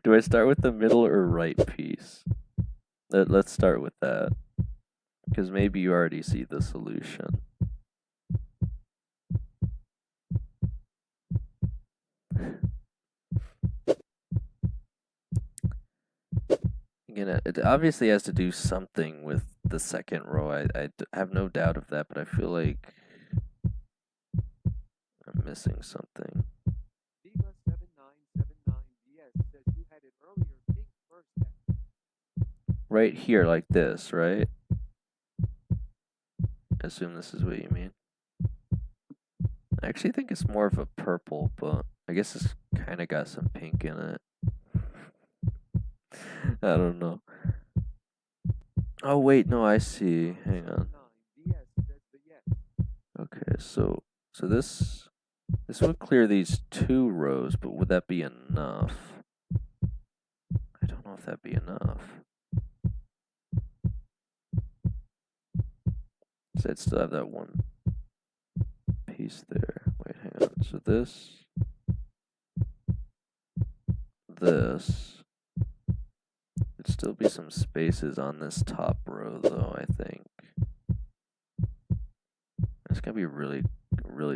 Do I start with the middle or right piece? Let's start with that, because maybe you already see the solution. Again, it obviously has to do something with the second row. I have no doubt of that, but I feel like I'm missing something. Right here, like this, right? I assume this is what you mean. I actually think it's more of a purple, but I guess it's kind of got some pink in it. I don't know. Oh wait, no, I see. Hang on. Okay, so this would clear these 2 rows, but would that be enough? I don't know if that'd be enough. So I'd still have that one piece there. Wait, hang on. So this. There'd still be some spaces on this top row, though, I think. It's gonna be a really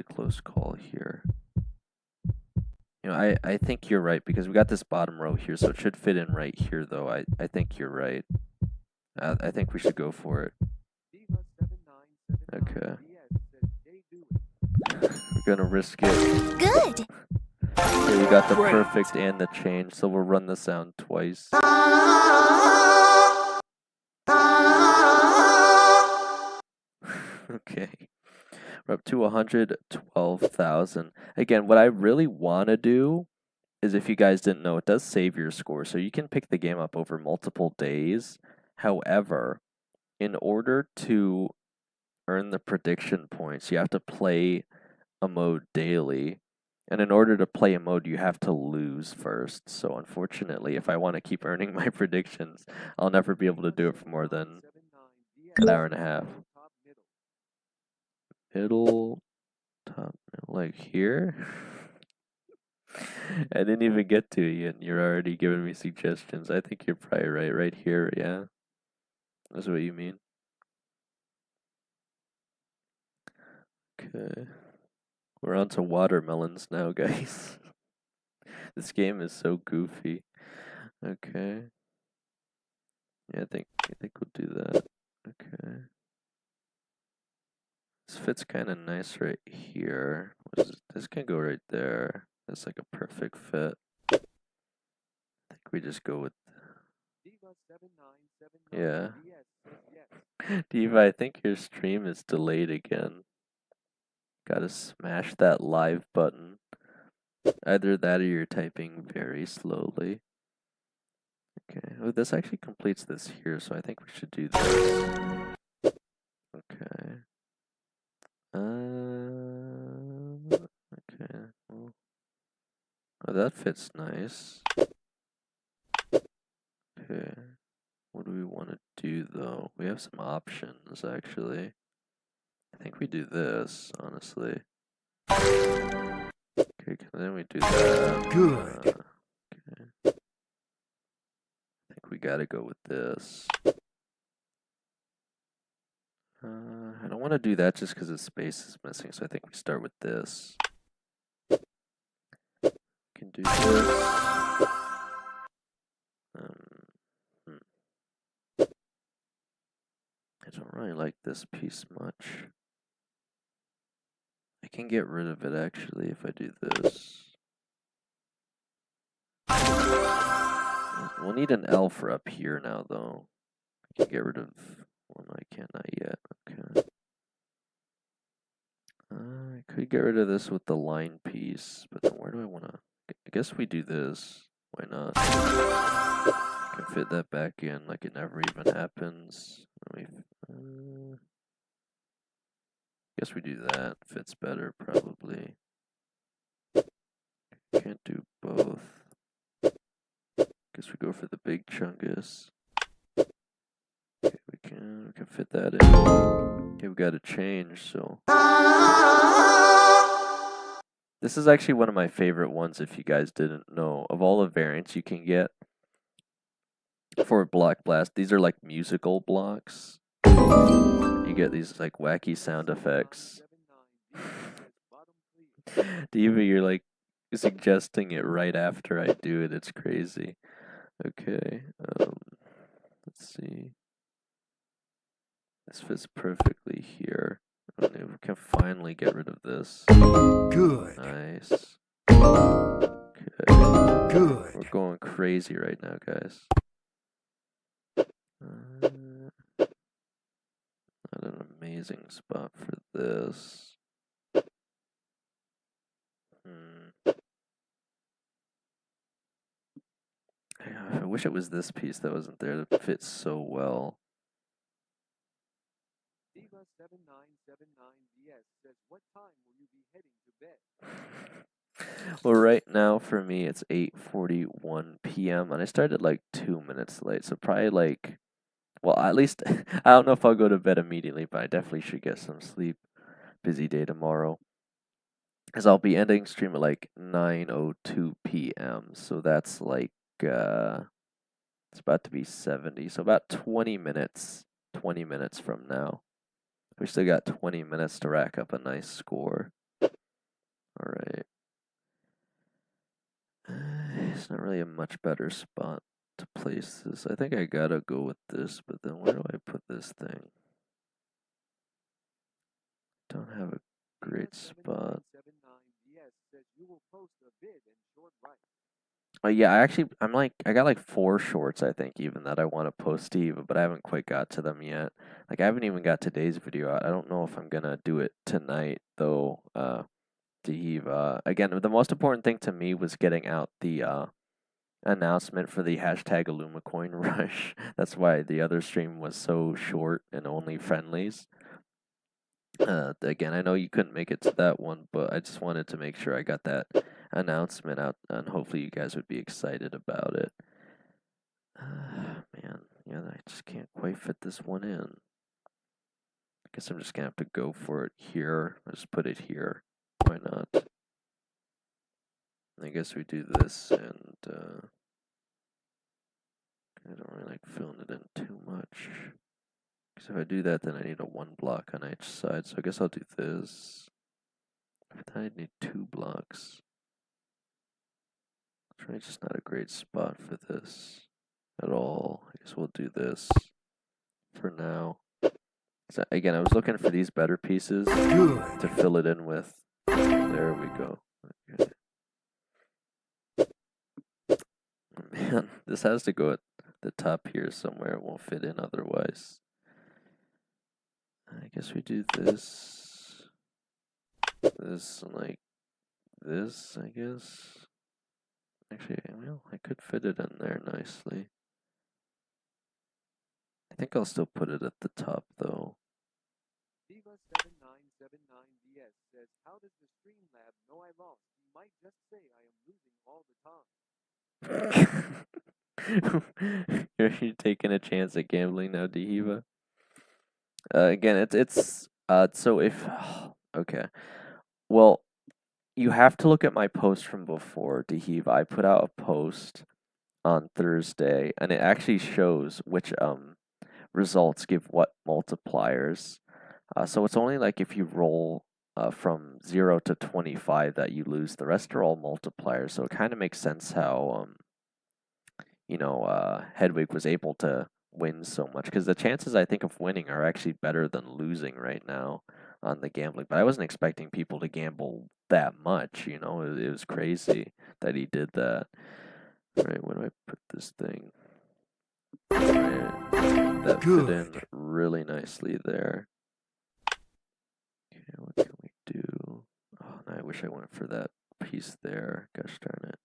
close call here. I think you're right, because we got this bottom row here, so it should fit in right here, though. I think you're right. I think we should go for it. Okay. We're gonna risk it. Good. Okay, we got the perfect and the change, so we'll run the sound twice. Okay. We're up to 112,000. Again, what I really want to do is, if you guys didn't know, it does save your score, so you can pick the game up over multiple days. However, in order to earn the prediction points, you have to play a mode daily. And in order to play a mode, you have to lose first. So unfortunately, if I want to keep earning my predictions, I'll never be able to do it for more than an hour and a half. Middle, top, middle, like here? I didn't even get to you, and you're already giving me suggestions. I think you're probably right here, yeah? That's what you mean? Okay. We're on to watermelons now, guys. This game is so goofy. Okay. Yeah, I think we'll do that. Okay. This fits kind of nice right here. This can go right there. That's like a perfect fit. I think we just go with yeah. Diva, I think your stream is delayed again. Gotta smash that live button. Either that or you're typing very slowly. Okay. Oh, this actually completes this here, so I think we should do this. Okay. Okay. Well, oh, that fits nice. Okay. What do we want to do though? We have some options actually. I think we do this, honestly. Okay, then we do that. Good. Okay. I think we gotta go with this. I don't want to do that just because the space is missing, so I think we start with this. We can do this. Hmm. I don't really like this piece much. I can get rid of it actually if I do this. We'll need an L for up here now though. I can get rid of, well no I can't, not yet, okay. I could get rid of this with the line piece, but then where do I want to, I guess we do this, why not? I can fit that back in like it never even happens. Guess we do that, fits better probably. Can't do both. Guess we go for the big chungus. Okay, we can fit that in. Okay, we got to change, so. This is actually one of my favorite ones if you guys didn't know. Of all the variants you can get for BlockBlast, these are like musical blocks. You get these like wacky sound effects. Diva, you're like suggesting it right after I do it. It's crazy. Okay, let's see. This fits perfectly here. We can finally get rid of this. Good. Nice. Okay. Good. We're going crazy right now, guys. Not an amazing spot for this. I wish it was this piece that wasn't there that fits so well. Diva7979DS says, what time will you be heading to bed? Well, right now for me it's 8:41 p.m. and I started like 2 minutes late, so probably like, well, at least I don't know if I'll go to bed immediately, but I definitely should get some sleep. Busy day tomorrow. As I'll be ending stream at like 9:02 p.m. So that's like it's about to be 70. So about 20 minutes. 20 minutes from now. We still got 20 minutes to rack up a nice score. All right. It's not really a much better spot to place this. I think I gotta go with this, but then where do I put this thing? Don't have a great spot. Yeah, I got like 4 shorts, I think, even that I want to post to Eva, but I haven't quite got to them yet. Like, I haven't even got today's video out. I don't know if I'm gonna do it tonight, though, to Eva. Again, the most important thing to me was getting out the announcement for the hashtag Illumacoin rush. That's why the other stream was so short and only friendlies. Again, I know you couldn't make it to that one, but I just wanted to make sure I got that announcement out, and hopefully you guys would be excited about it. Man, yeah, I just can't quite fit this one in. I guess I'm just gonna have to go for it here. I'll just put it here. Why not? I guess we do this, and I don't really like filling it in too much. Because if I do that, then I need a 1 block on each side. So I guess I'll do this. Then I need 2 blocks. It's just not a great spot for this at all. I guess we'll do this for now. So again, I was looking for these better pieces to fill it in with. There we go. Okay. Man, this has to go at the top here somewhere. It won't fit in otherwise. I guess we do this, and like this, I guess. Actually, well, I could fit it in there nicely. I think I'll still put it at the top, though. Diva7979DS says, how does the Streamlab know I lost? You might just say I am losing all the time. You're taking a chance at gambling now, Diva. Again, it's so if okay, well, you have to look at my post from before, Diva. I put out a post on Thursday, and it actually shows which results give what multipliers. So it's only like if you roll from 0 to 25 that you lose. The rest are all multipliers. So it kind of makes sense how Hedwig was able to win so much, because the chances I think of winning are actually better than losing right now on the gambling. But I wasn't expecting people to gamble that much. It was crazy that he did that. All right, where do I put this thing? Right, that fit in really nicely there. Okay, what can we do? Oh, no, I wish I went for that piece there. Gosh darn it.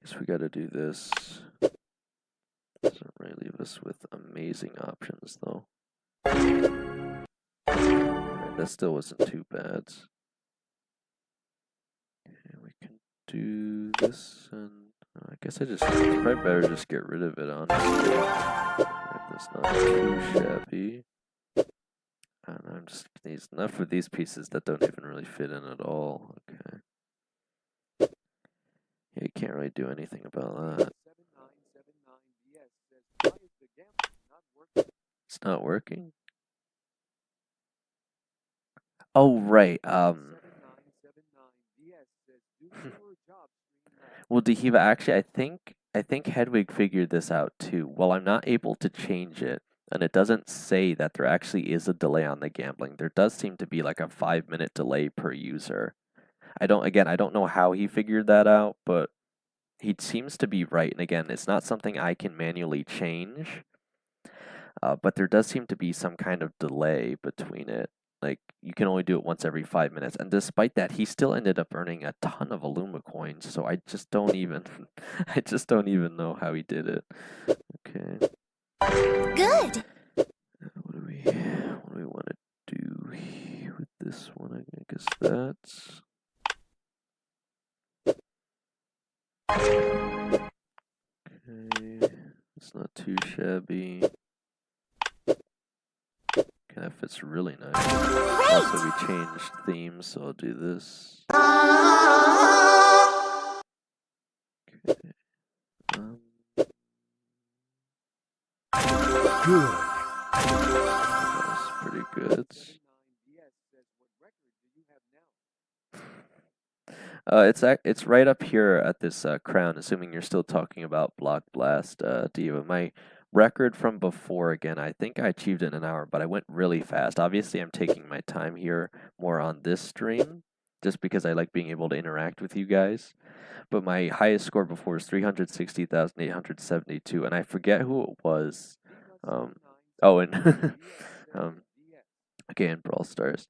Guess we gotta do this. Doesn't really leave us with amazing options, though. Right, that still wasn't too bad. Okay, we can do this, and I guess it's probably better just get rid of it, honestly. Right, that's not too shabby. And I'm just there's enough of these pieces that don't even really fit in at all. Okay. Yeah, you can't really do anything about that. It's not working? Oh, right. Well, Dehiva, actually, I think Hedwig figured this out too. Well, I'm not able to change it, and it doesn't say that there actually is a delay on the gambling. There does seem to be like a 5-minute delay per user. I don't know how he figured that out, but he seems to be right. And again, it's not something I can manually change, but there does seem to be some kind of delay between it. Like, you can only do it once every 5 minutes. And despite that, he still ended up earning a ton of Illuma coins. So I just don't even, I just don't even know how he did it. Okay. Good. What do we want to do with this one? I guess that's. Okay, it's not too shabby. Okay, that fits really nice. Also, we changed themes, so I'll do this. Okay. Good. That's pretty good. It's right up here at this crown, assuming you're still talking about BlockBlast, Diva. My record from before, again, I think I achieved it in an hour, but I went really fast. Obviously, I'm taking my time here more on this stream, just because I like being able to interact with you guys. But my highest score before was 360,872, and I forget who it was. And okay, in Brawl Stars.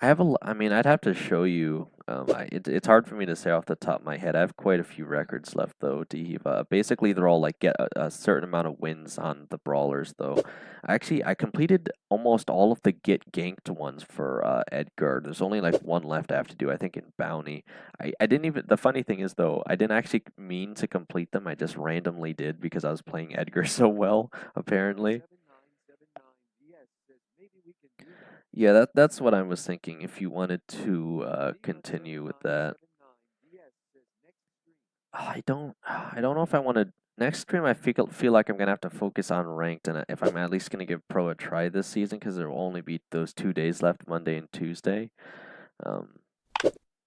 I mean, I'd have to show you It's hard for me to say off the top of my head. I have quite a few records left though, Diva. Basically, they're all like get a certain amount of wins on the brawlers though. I completed almost all of the get ganked ones for Edgar. There's only like one left I have to do, I think, in Bounty. I didn't even. The funny thing is though, I didn't actually mean to complete them. I just randomly did because I was playing Edgar so well, apparently. 7979 says maybe we can do that. Yeah, that's what I was thinking. If you wanted to continue with that. 7979 says next stream. I don't know if I want to. Next stream, I feel like I'm gonna have to focus on ranked, and if I'm at least gonna give pro a try this season, because there will only be those 2 days left, Monday and Tuesday. Um,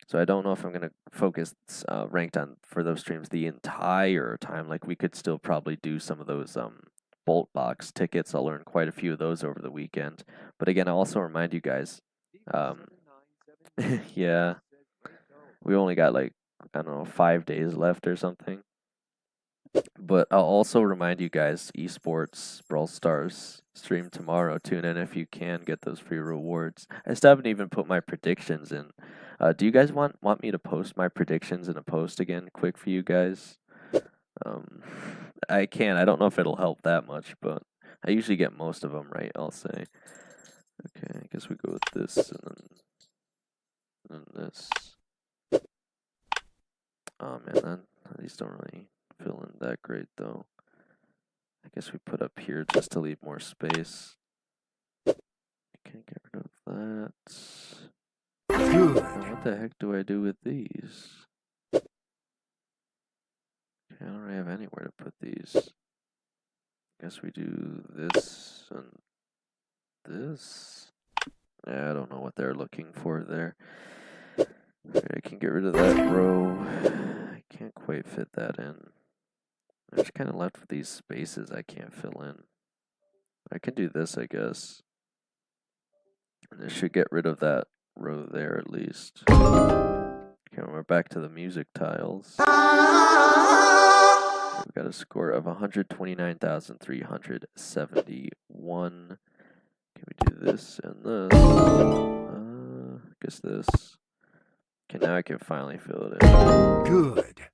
so I don't know if I'm gonna focus ranked on for those streams the entire time. Like we could still probably do some of those Bolt box tickets. I'll learn quite a few of those over the weekend. But again, I'll also remind you guys. Um, 7979 yeah, says great go. we only got like I don't know 5 days left or something. But I'll also remind you guys, esports Brawl Stars stream tomorrow. Tune in if you can get those free rewards. I still haven't even put my predictions in. Do you guys want me to post my predictions in a post again, quick for you guys? Um, I can. I don't know if it'll help that much, but I usually get most of them right. I'll say. Okay, I guess we go with this and then this. Oh man, these don't really feel in that great though. I guess we put up here just to leave more space. Okay, get rid of that. Good. Now what the heck do I do with these? Okay, I don't really have anywhere to put these. Guess we do this and this. Yeah, I don't know what they're looking for there. I can get rid of that row. I can't quite fit that in. I'm just kind of left with these spaces I can't fill in. I can do this, I guess. And this should get rid of that row there at least. Okay, we're back to the music tiles. We've got a score of 129,371. Can we do this and this? I guess this. Okay, now I can finally fill it in. Good.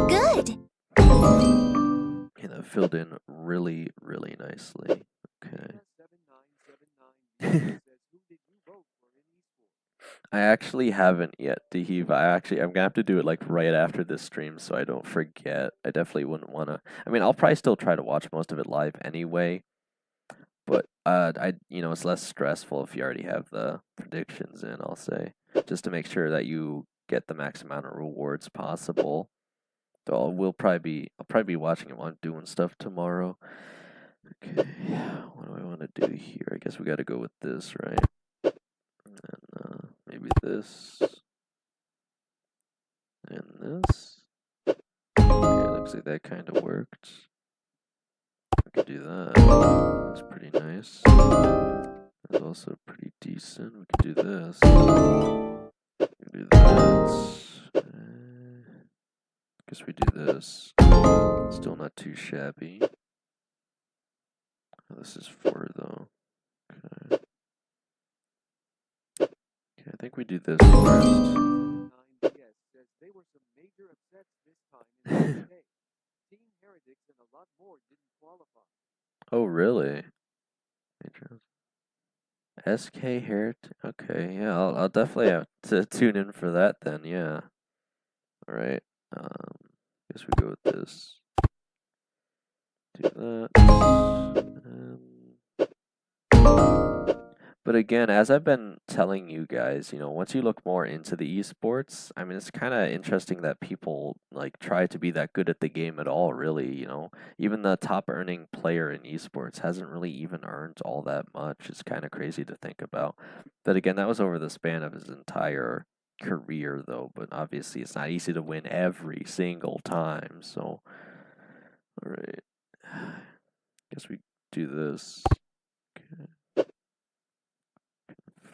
Good. Okay, that filled in really, really nicely. Okay. 7979 says who did you vote for in esports? I actually haven't yet, Dehiva. I'm gonna have to do it like right after this stream so I don't forget. I definitely wouldn't wanna. I mean, I'll probably still try to watch most of it live anyway. But it's less stressful if you already have the predictions in, I'll say. Just to make sure that you get the max amount of rewards possible. So I'll probably be watching it while I'm doing stuff tomorrow. Okay, what do I want to do here? I guess we gotta go with this, right? And maybe this. And this. Okay, looks like that kind of worked. We could do that. That's pretty nice. That's also pretty decent. We could do this. We could do that. Guess we do this. Still not too shabby. This is 4 though. Okay. Okay, I think we do this first. 9DS says they were some major upsets this time in the UK. Team Heretics and a lot more didn't qualify. Oh, really? SK Herit. Okay, yeah, I'll definitely have to tune in for that then. Yeah. All right. Guess we go with this. Do that. But again, as I've been telling you guys, once you look more into the esports, I mean, it's kind of interesting that people like try to be that good at the game at all, really, Even the top earning player in esports hasn't really even earned all that much. It's kind of crazy to think about. But again, that was over the span of his entire career, though, but obviously it's not easy to win every single time, so, all right. Guess we do this. Okay.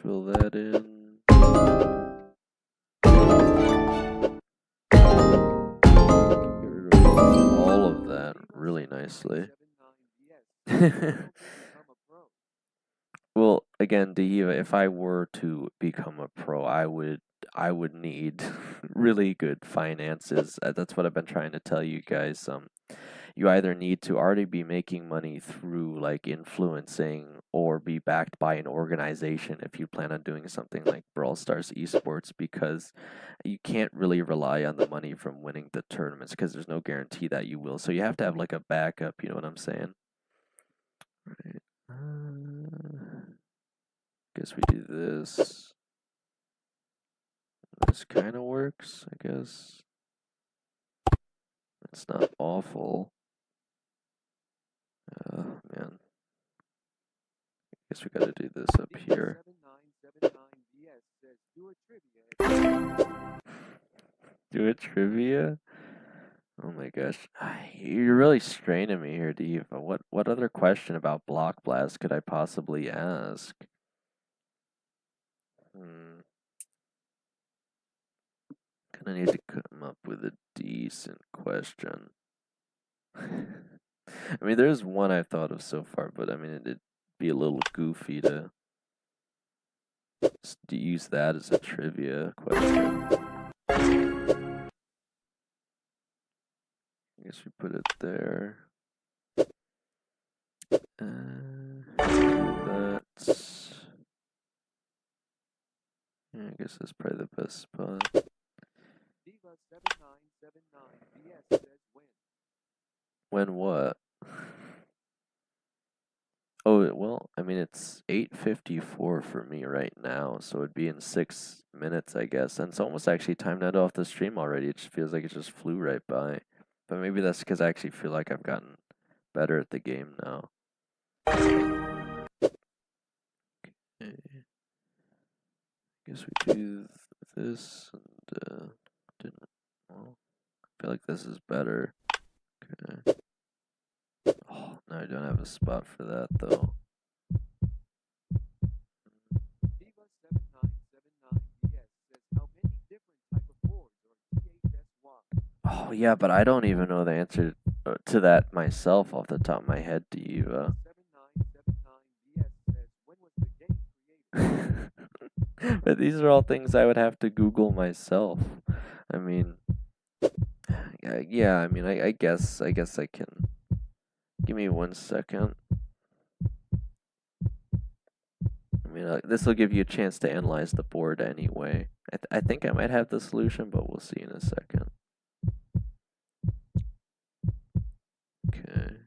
Fill that in. Get rid of all of that really nicely. 79DS become a pro. Well, again, Dehiva, if I were to become a pro, I would need really good finances. That's what I've been trying to tell you guys. You either need to already be making money through like influencing or be backed by an organization if you plan on doing something like Brawl Stars esports, because you can't really rely on the money from winning the tournaments because there's no guarantee that you will. So you have to have like a backup, you know what I'm saying? Right. Guess we do this. This kind of works, I guess. It's not awful. Man. Guess we gotta do this up here. 7979BS says do a trivia. Do a trivia? Oh my gosh. You're really straining me here, Diva. What other question about BlockBlast could I possibly ask? Gonna need to come up with a decent question. I mean, there's one I've thought of so far, but I mean, it'd be a little goofy to use that as a trivia question. I guess we put it there. That's. Yeah, I guess that's probably the best spot. Diva 7979BS says win. When what? Oh, well, I mean, it's 8:54 for me right now, so it'd be in 6 minutes, I guess. And it's almost actually time to end off the stream already. It just feels like it just flew right by. But maybe that's because I actually feel like I've gotten better at the game now. Okay. Guess we do this and didn't. Well, I feel like this is better. Okay. Oh, no, I don't have a spot for that though. Diva 7979BS says how many different type of boards or THSY. Oh yeah, but I don't even know the answer to that myself off the top of my head, Diva. 7979BS says when was the game created? But these are all things I would have to Google myself. I mean, yeah. I mean, I guess I can. Give me 1 second. I mean, this will give you a chance to analyze the board anyway. I think I might have the solution, but we'll see in a second. Okay.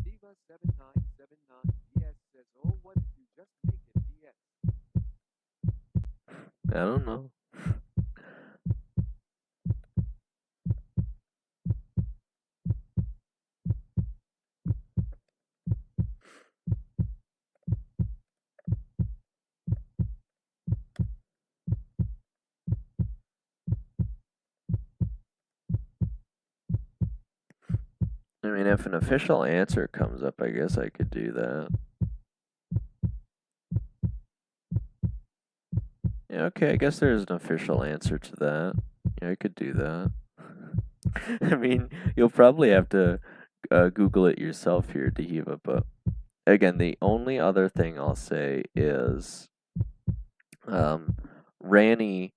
Diva 7979BS says, oh, what if you just make it DS? I don't know. I mean, if an official answer comes up, I guess I could do that. Yeah, okay, I guess there's an official answer to that. Yeah, I could do that. I mean, you'll probably have to Google it yourself here, Dehiva, but again, the only other thing I'll say is Ranny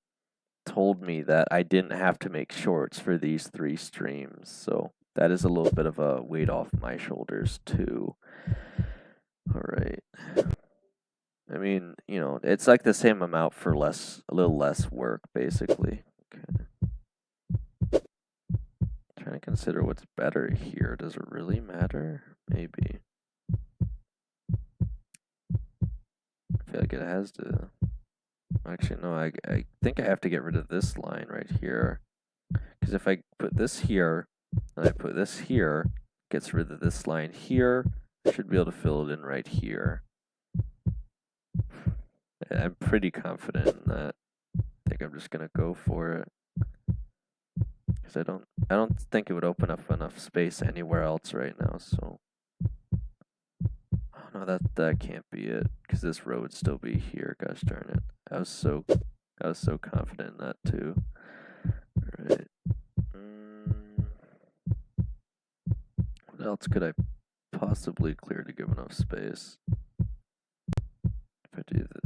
told me that I didn't have to make shorts for these 3 streams, so that is a little bit of a weight off my shoulders too. All right. I mean, you know, it's like the same amount for a little less work, basically. Okay. Trying to consider what's better here. Does it really matter? Maybe. I feel like it has to. Actually, no, I think I have to get rid of this line right here. Because if I put this here, and I put this here, gets rid of this line here, I should be able to fill it in right here. I'm pretty confident in that. I think I'm just gonna go for it. Because I don't think it would open up enough space anywhere else right now, so. Oh no, that can't be it. Because this row would still be here, gosh darn it. I was so confident in that too. Alright. What else could I possibly clear to give enough space? If I do that,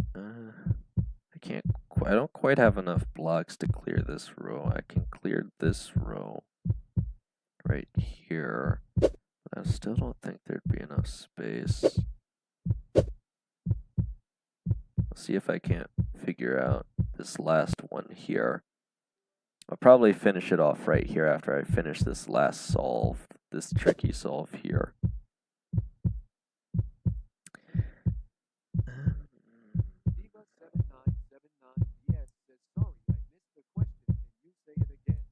I I don't quite have enough blocks to clear this row. I can clear this row right here. I still don't think there'd be enough space. Let's see if I can't figure out this last one here. I'll probably finish it off right here after I finish this last solve, this tricky solve here. Diva7979DS says, sorry, I missed the question. Can you say it again?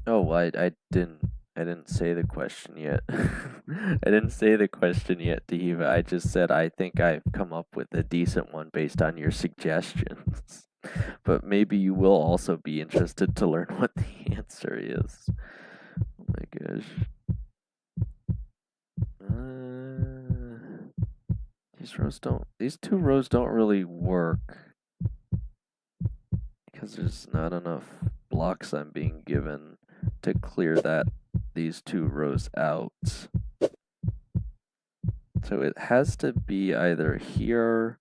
Oh, I didn't say the question yet. I didn't say the question yet, Diva. I just said I think I've come up with a decent one based on your suggestions. But maybe you will also be interested to learn what the answer is. Oh my gosh. These two rows don't really work because there's not enough blocks I'm being given to clear these two rows out. So it has to be either here.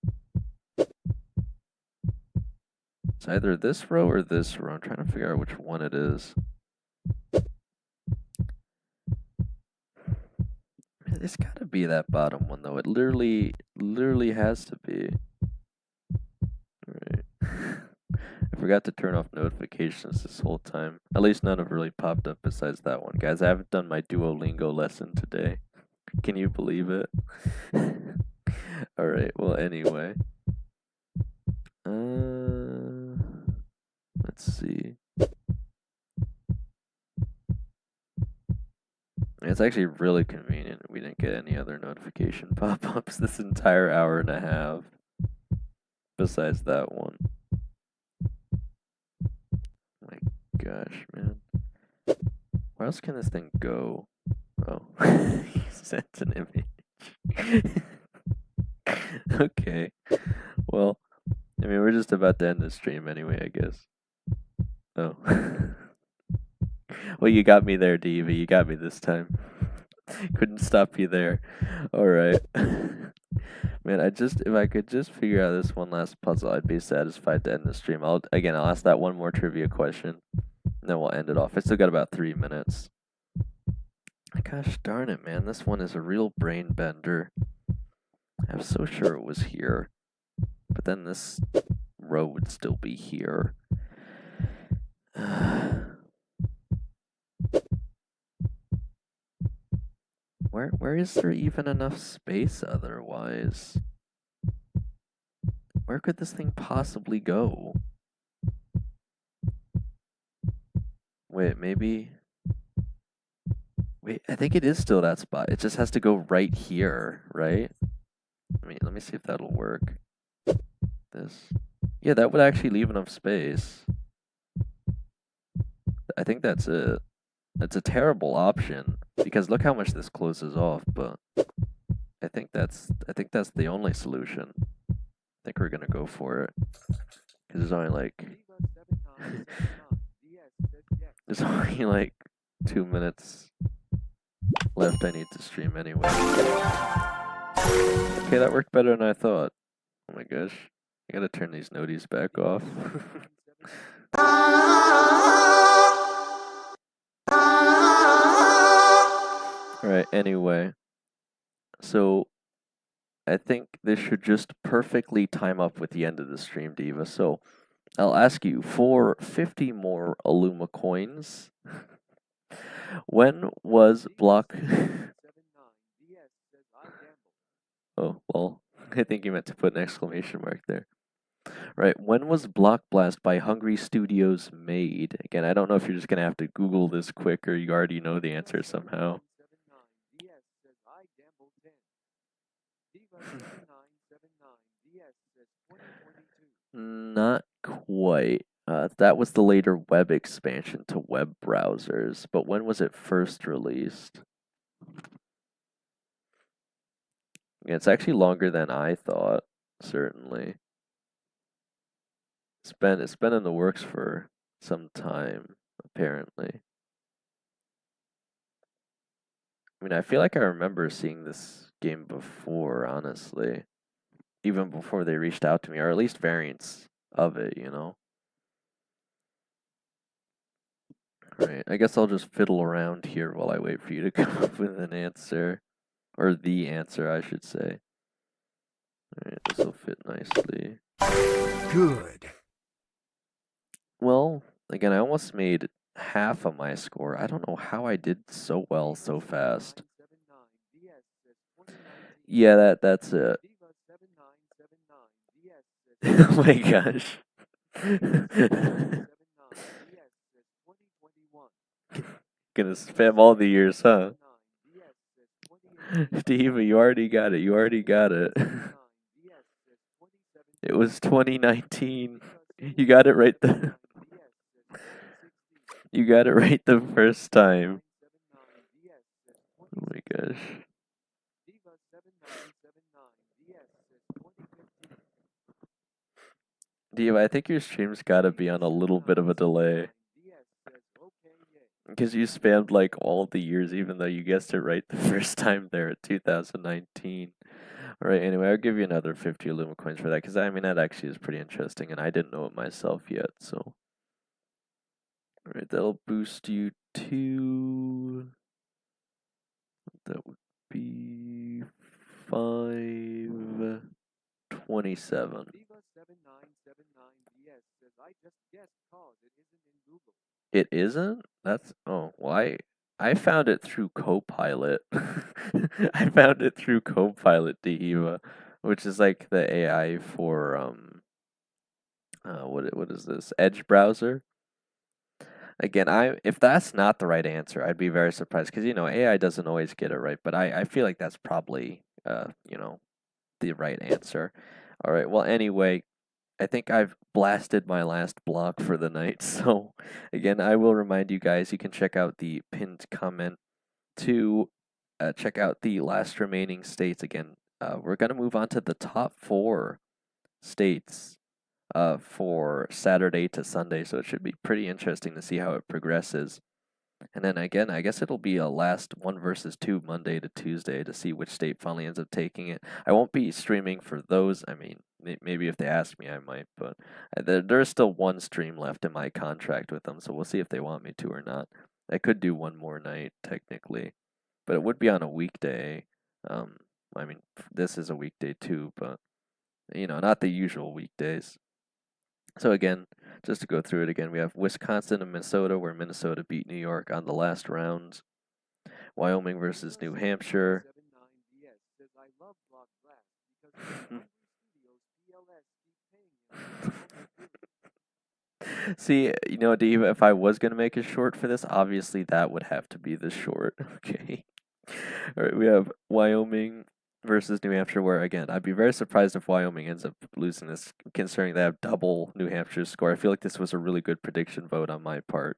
It's either this row or this row. I'm trying to figure out which one it is. It's gotta be that bottom one though. It literally has to be. Alright. I forgot to turn off notifications this whole time. At least none have really popped up besides that one. Guys, I haven't done my Duolingo lesson today. Can you believe it? Alright, well anyway. Let's see. It's actually really convenient. We didn't get any other notification pop-ups this entire hour and a half. Besides that one. My gosh, man. Where else can this thing go? Oh, he sent an image. Okay. Well, I mean, we're just about to end the stream anyway, I guess. Oh. Well, you got me there, Diva. You got me this time. Couldn't stop you there. Alright. Man, if I could just figure out this one last puzzle, I'd be satisfied to end the stream. I'll ask that one more trivia question, and then we'll end it off. I still got about 3 minutes. Gosh darn it, man. This one is a real brain bender. I'm so sure it was here. But then this row would still be here. Where is there even enough space otherwise? Where could this thing possibly go? Wait, maybe... Wait, I think it is still that spot. It just has to go right here, right? Let me see if that'll work. This. Yeah, that would actually leave enough space. I think that's it. It's a terrible option because look how much this closes off, but I think that's the only solution. I think we're gonna go for it because there's only like 2 minutes left. I need to stream anyway. Okay, that worked better than I thought. Oh my gosh, I gotta turn these noties back off. Alright, anyway. So, I think this should just perfectly time up with the end of the stream, Diva. So, I'll ask you, for 50 more Illuma coins, when was Block... Oh, well, I think you meant to put an exclamation mark there. Right, when was BlockBlast by Hungry Studios made? Again, I don't know if you're just going to have to Google this quick or you already know the answer somehow. Not quite. That was the later web expansion to web browsers, but when was it first released? Yeah, it's actually longer than I thought, certainly. It's been in the works for some time, apparently. I feel like I remember seeing this game before, honestly. Even before they reached out to me, or at least variants of it, you know? Alright, I guess I'll just fiddle around here while I wait for you to come up with an answer. Or the answer, I should say. Alright, this will fit nicely. Good. Well, again, I almost made half of my score. I don't know how I did so well so fast. Yeah, that's it. Oh my gosh. Gonna spam all the years, huh? Diva, you already got it. You already got it. It was 2019. You got it right the You got it right the first time. Oh my gosh. Diva, I think your stream's gotta be on a little bit of a delay. Because you spammed like all the years, even though you guessed it right the first time there at 2019. Alright, anyway, I'll give you another 50 Luma coins for that, because I mean, that actually is pretty interesting, and I didn't know it myself yet, so. Alright, that'll boost you to. That would be 527. It isn't? That's oh well I found it through Copilot. I found it through Copilot Dehiva, which is like the AI for what is this? Edge browser. Again, I if that's not the right answer, I'd be very surprised because you know AI doesn't always get it right, but I feel like that's probably you know the right answer. All right. Well, anyway, I think I've blasted my last block for the night. So, again, I will remind you guys you can check out the pinned comment to check out the last remaining states. Again, we're going to move on to the top 4 states for Saturday to Sunday. So, it should be pretty interesting to see how it progresses. And then again, I guess it'll be a last 1 versus 2 Monday to Tuesday to see which state finally ends up taking it. I won't be streaming for those. I mean, maybe if they ask me, I might, but there's still 1 stream left in my contract with them, so we'll see if they want me to or not. I could do one more night technically, but it would be on a weekday. Um, I mean, this is a weekday too, but you know, not the usual weekdays. So again, just to go through it again, we have Wisconsin and Minnesota, where Minnesota beat New York on the last rounds. Wyoming versus New Hampshire. See, you know, Dave, if I was gonna make a short for this, obviously that would have to be the short. Okay. All right, we have Wyoming versus New Hampshire, where again, I'd be very surprised if Wyoming ends up losing this, considering they have double New Hampshire's score. I feel like this was a really good prediction vote on my part.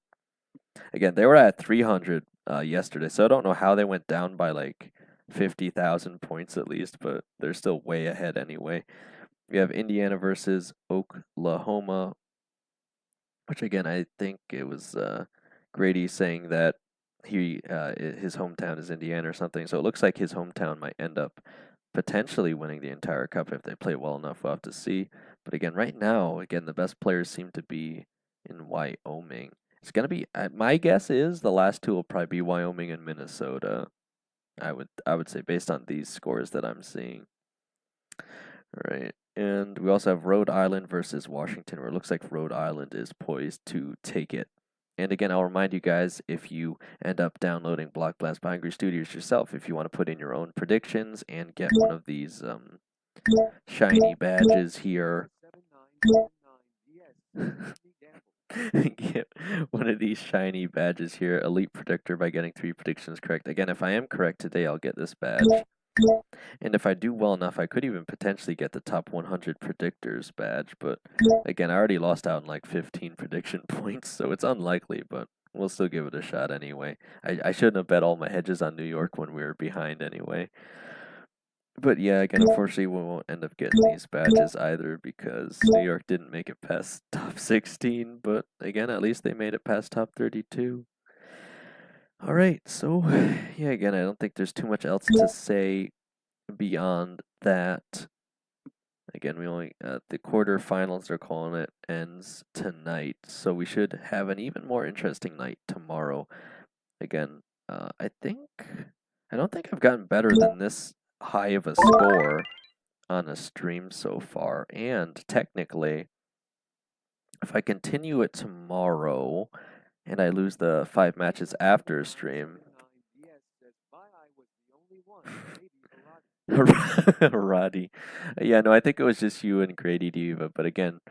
Again, they were at 300 yesterday, so I don't know how they went down by like 50,000 points at least, but they're still way ahead anyway. We have Indiana versus Oklahoma, which again, I think it was Grady saying that his hometown is Indiana or something, so it looks like his hometown might end up potentially winning the entire cup if they play well enough. We'll have to see. But again, right now, again, the best players seem to be in Wyoming. It's gonna be. My guess is the last 2 will probably be Wyoming and Minnesota. I would say based on these scores that I'm seeing. All right, and we also have Rhode Island versus Washington, where it looks like Rhode Island is poised to take it. And again, I'll remind you guys, if you end up downloading BlockBlast by Angry Studios yourself, if you want to put in your own predictions and get one of these shiny badges here. Get one of these shiny badges here, Elite Predictor, by getting 3 predictions correct. Again, if I am correct today, I'll get this badge. And if I do well enough, I could even potentially get the top 100 predictors badge. But again, I already lost out on like 15 prediction points, so it's unlikely, but we'll still give it a shot anyway. I shouldn't have bet all my hedges on New York when we were behind anyway. But yeah, again, unfortunately, we won't end up getting these badges either because New York didn't make it past top 16. But again, at least they made it past top 32. All right, so yeah, again, I don't think there's too much else to say beyond that. again, we only the quarterfinals they're calling it ends tonight, so we should have an even more interesting night tomorrow. Again, I don't think I've gotten better than this high of a score on a stream so far, and technically, if I continue it tomorrow and I lose the 5 matches after stream. Yes says I was the only one, maybe Varadi. Roddy. Yeah, no, I think it was just you and Grady Diva. But again,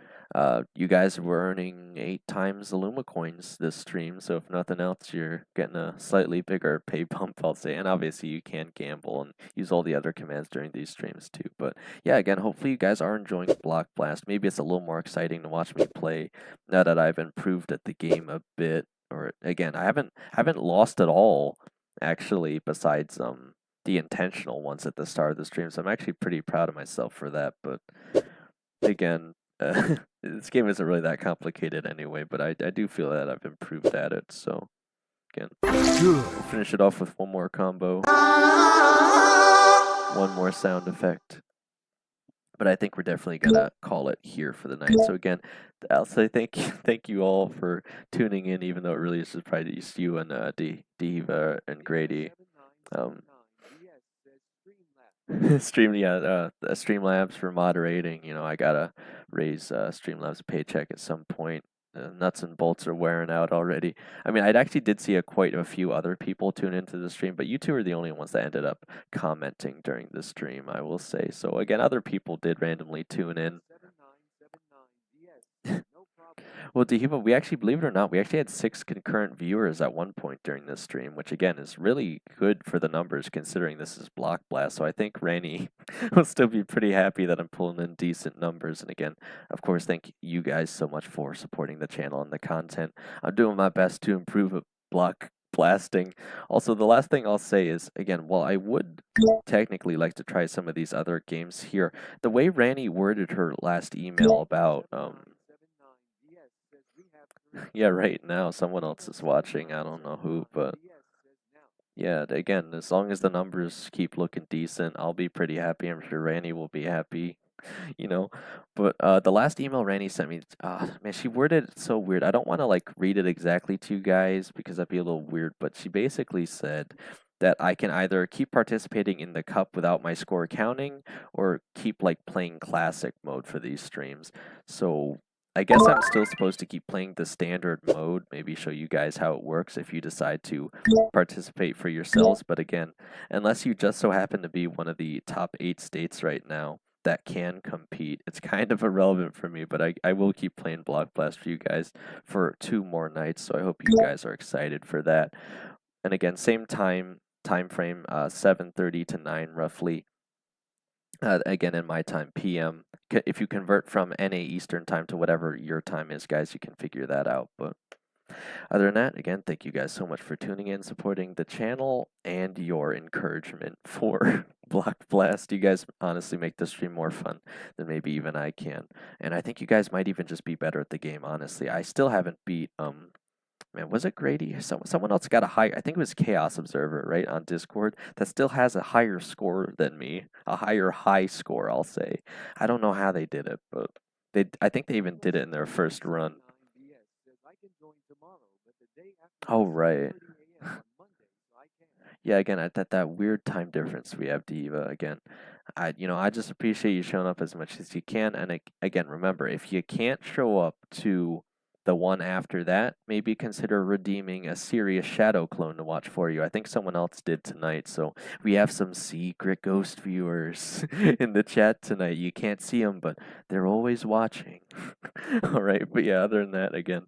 you guys were earning 8 times the Luma coins this stream. So if nothing else, you're getting a slightly bigger pay bump, I'll say. And obviously, you can gamble and use all the other commands during these streams too. But yeah, again, hopefully you guys are enjoying BlockBlast. Maybe it's a little more exciting to watch me play now that I've improved at the game a bit. Or again, I haven't lost at all actually, besides the intentional ones at the start of the stream. So I'm actually pretty proud of myself for that. But again, this game isn't really that complicated anyway, but I do feel that I've improved at it. So again, we'll Good. finish it off with one more combo, one more sound effect. But I think we're definitely gonna call it here for the night. So again, I'll say thank you all for tuning in, even though it really is just probably just you and Diva and Grady. 7979 DS says Streamlabs. Streamlabs for moderating. You know, I gotta raise Streamlabs' paycheck at some point. Nuts and bolts are wearing out already. I mean, I actually did see quite a few other people tune into the stream, but you two are the only ones that ended up commenting during the stream, I will say. So again, other people did randomly tune in. 7979 DS no problem. Well, Dehiva, we actually, believe it or not, we actually had 6 concurrent viewers at one point during this stream, which again is really good for the numbers considering this is BlockBlast. So I think Ranny will still be pretty happy that I'm pulling in decent numbers. And again, of course, thank you guys so much for supporting the channel and the content. I'm doing my best to improve at BlockBlasting. Also, the last thing I'll say is, again, while I would technically like to try some of these other games here, the way Ranny worded her last email about 7979 DS says we have three. yeah, right now someone else is watching. I don't know who, but DS says now. yeah, again, as long as the numbers keep looking decent, I'll be pretty happy. I'm sure Randy will be happy, you know. But the last email Randy sent me, man, she worded it so weird. I don't want to like read it exactly to you guys because that'd be a little weird. But she basically said that I can either keep participating in the cup without my score counting, or keep like playing classic mode for these streams. So I guess I'm still supposed to keep playing the standard mode, maybe show you guys how it works if you decide to participate for yourselves. But again, unless you just so happen to be one of the top 8 states right now that can compete, it's kind of irrelevant for me, but I will keep playing BlockBlast for you guys for 2 more nights, so I hope you guys are excited for that. And again, same time frame, 7:30 to 9 roughly. Again, in my time, PM. If you convert from NA Eastern time to whatever your time is, guys, you can figure that out. But other than that, again, thank you guys so much for tuning in, supporting the channel, and your encouragement for BlockBlast. You guys honestly make the stream more fun than maybe even I can. And I think you guys might even just be better at the game, honestly. I still haven't beat man, was it Grady? Someone else got a high, I think it was Chaos Observer, right, on Discord, that still has a higher score than me. A higher high score, I'll say. I don't know how they did it, but I think they even did it in their first run. 79 DS says I can join tomorrow, but the day after Oh, is right. 7:30 a.m. on Monday, so I can't. Yeah, again, that weird time difference we have, Diva. Again, I just appreciate you showing up as much as you can. And again, remember, if you can't show up to the one after that, maybe consider redeeming a serious shadow clone to watch for you. I think someone else did tonight, so we have some secret ghost viewers in the chat tonight. You can't see them, but they're always watching. All right, but yeah, other than that, again,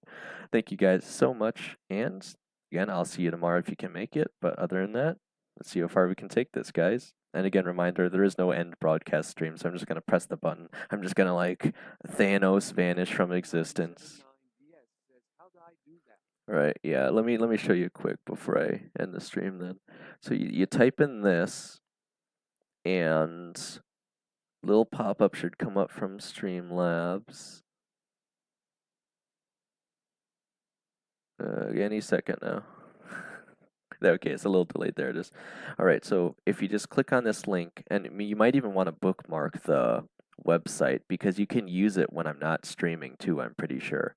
thank you guys so much, and again, I'll see you tomorrow if you can make it. But other than that, let's see how far we can take this, guys. And again, reminder, there is no end broadcast stream, so I'm just going to press the button. I'm just going to, like, Thanos vanish from existence. 79 DS says how do I do that? All right, yeah, let me show you quick before I end the stream then. So you type in this, and little pop-up should come up from Streamlabs. Any second now. Okay, it's a little delayed. There it is. All right, so if you just click on this link, and you might even want to bookmark the website because you can use it when I'm not streaming too, I'm pretty sure.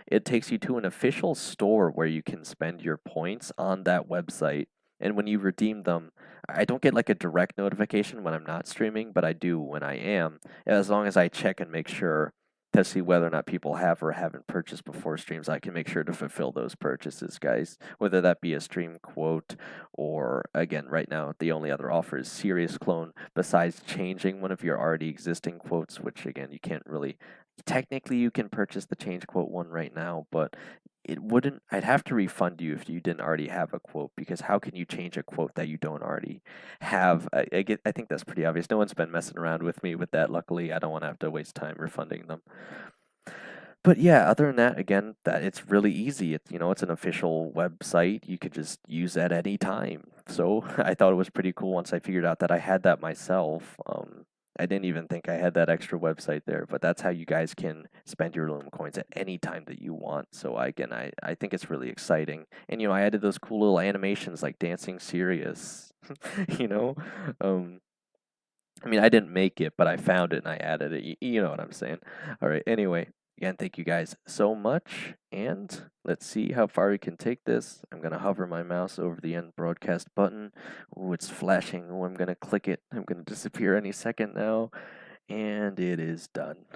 It takes you to an official store where you can spend your points on that website. And when you redeem them, I don't get like a direct notification when I'm not streaming, but I do when I am, as long as I check and make sure to see whether or not people have or haven't purchased before streams. I can make sure to fulfill those purchases, guys, whether that be a stream quote or, again, right now, the only other offer is Serious Clone, besides changing one of your already existing quotes, which, again, you can't really technically you can purchase the change quote one right now, but it wouldn't I'd have to refund you if you didn't already have a quote because how can you change a quote that you don't already have? I think that's pretty obvious. No one's been messing around with me with that. Luckily, I don't want to have to waste time refunding them. But yeah, other than that, again, that it's really easy. It's an official website. You could just use at any time. So I thought it was pretty cool once I figured out that I had that myself. I didn't even think I had that extra website there, but that's how you guys can spend your Loom coins at any time that you want. So I think it's really exciting. And I added those cool little animations like dancing serious. you know? Um I mean, I didn't make it, but I found it and I added it. You know what I'm saying? All right. Anyway, again, thank you guys so much. And let's see how far we can take this. I'm going to hover my mouse over the end broadcast button. Ooh, it's flashing. Oh, I'm going to click it. I'm going to disappear any second now. And it is done.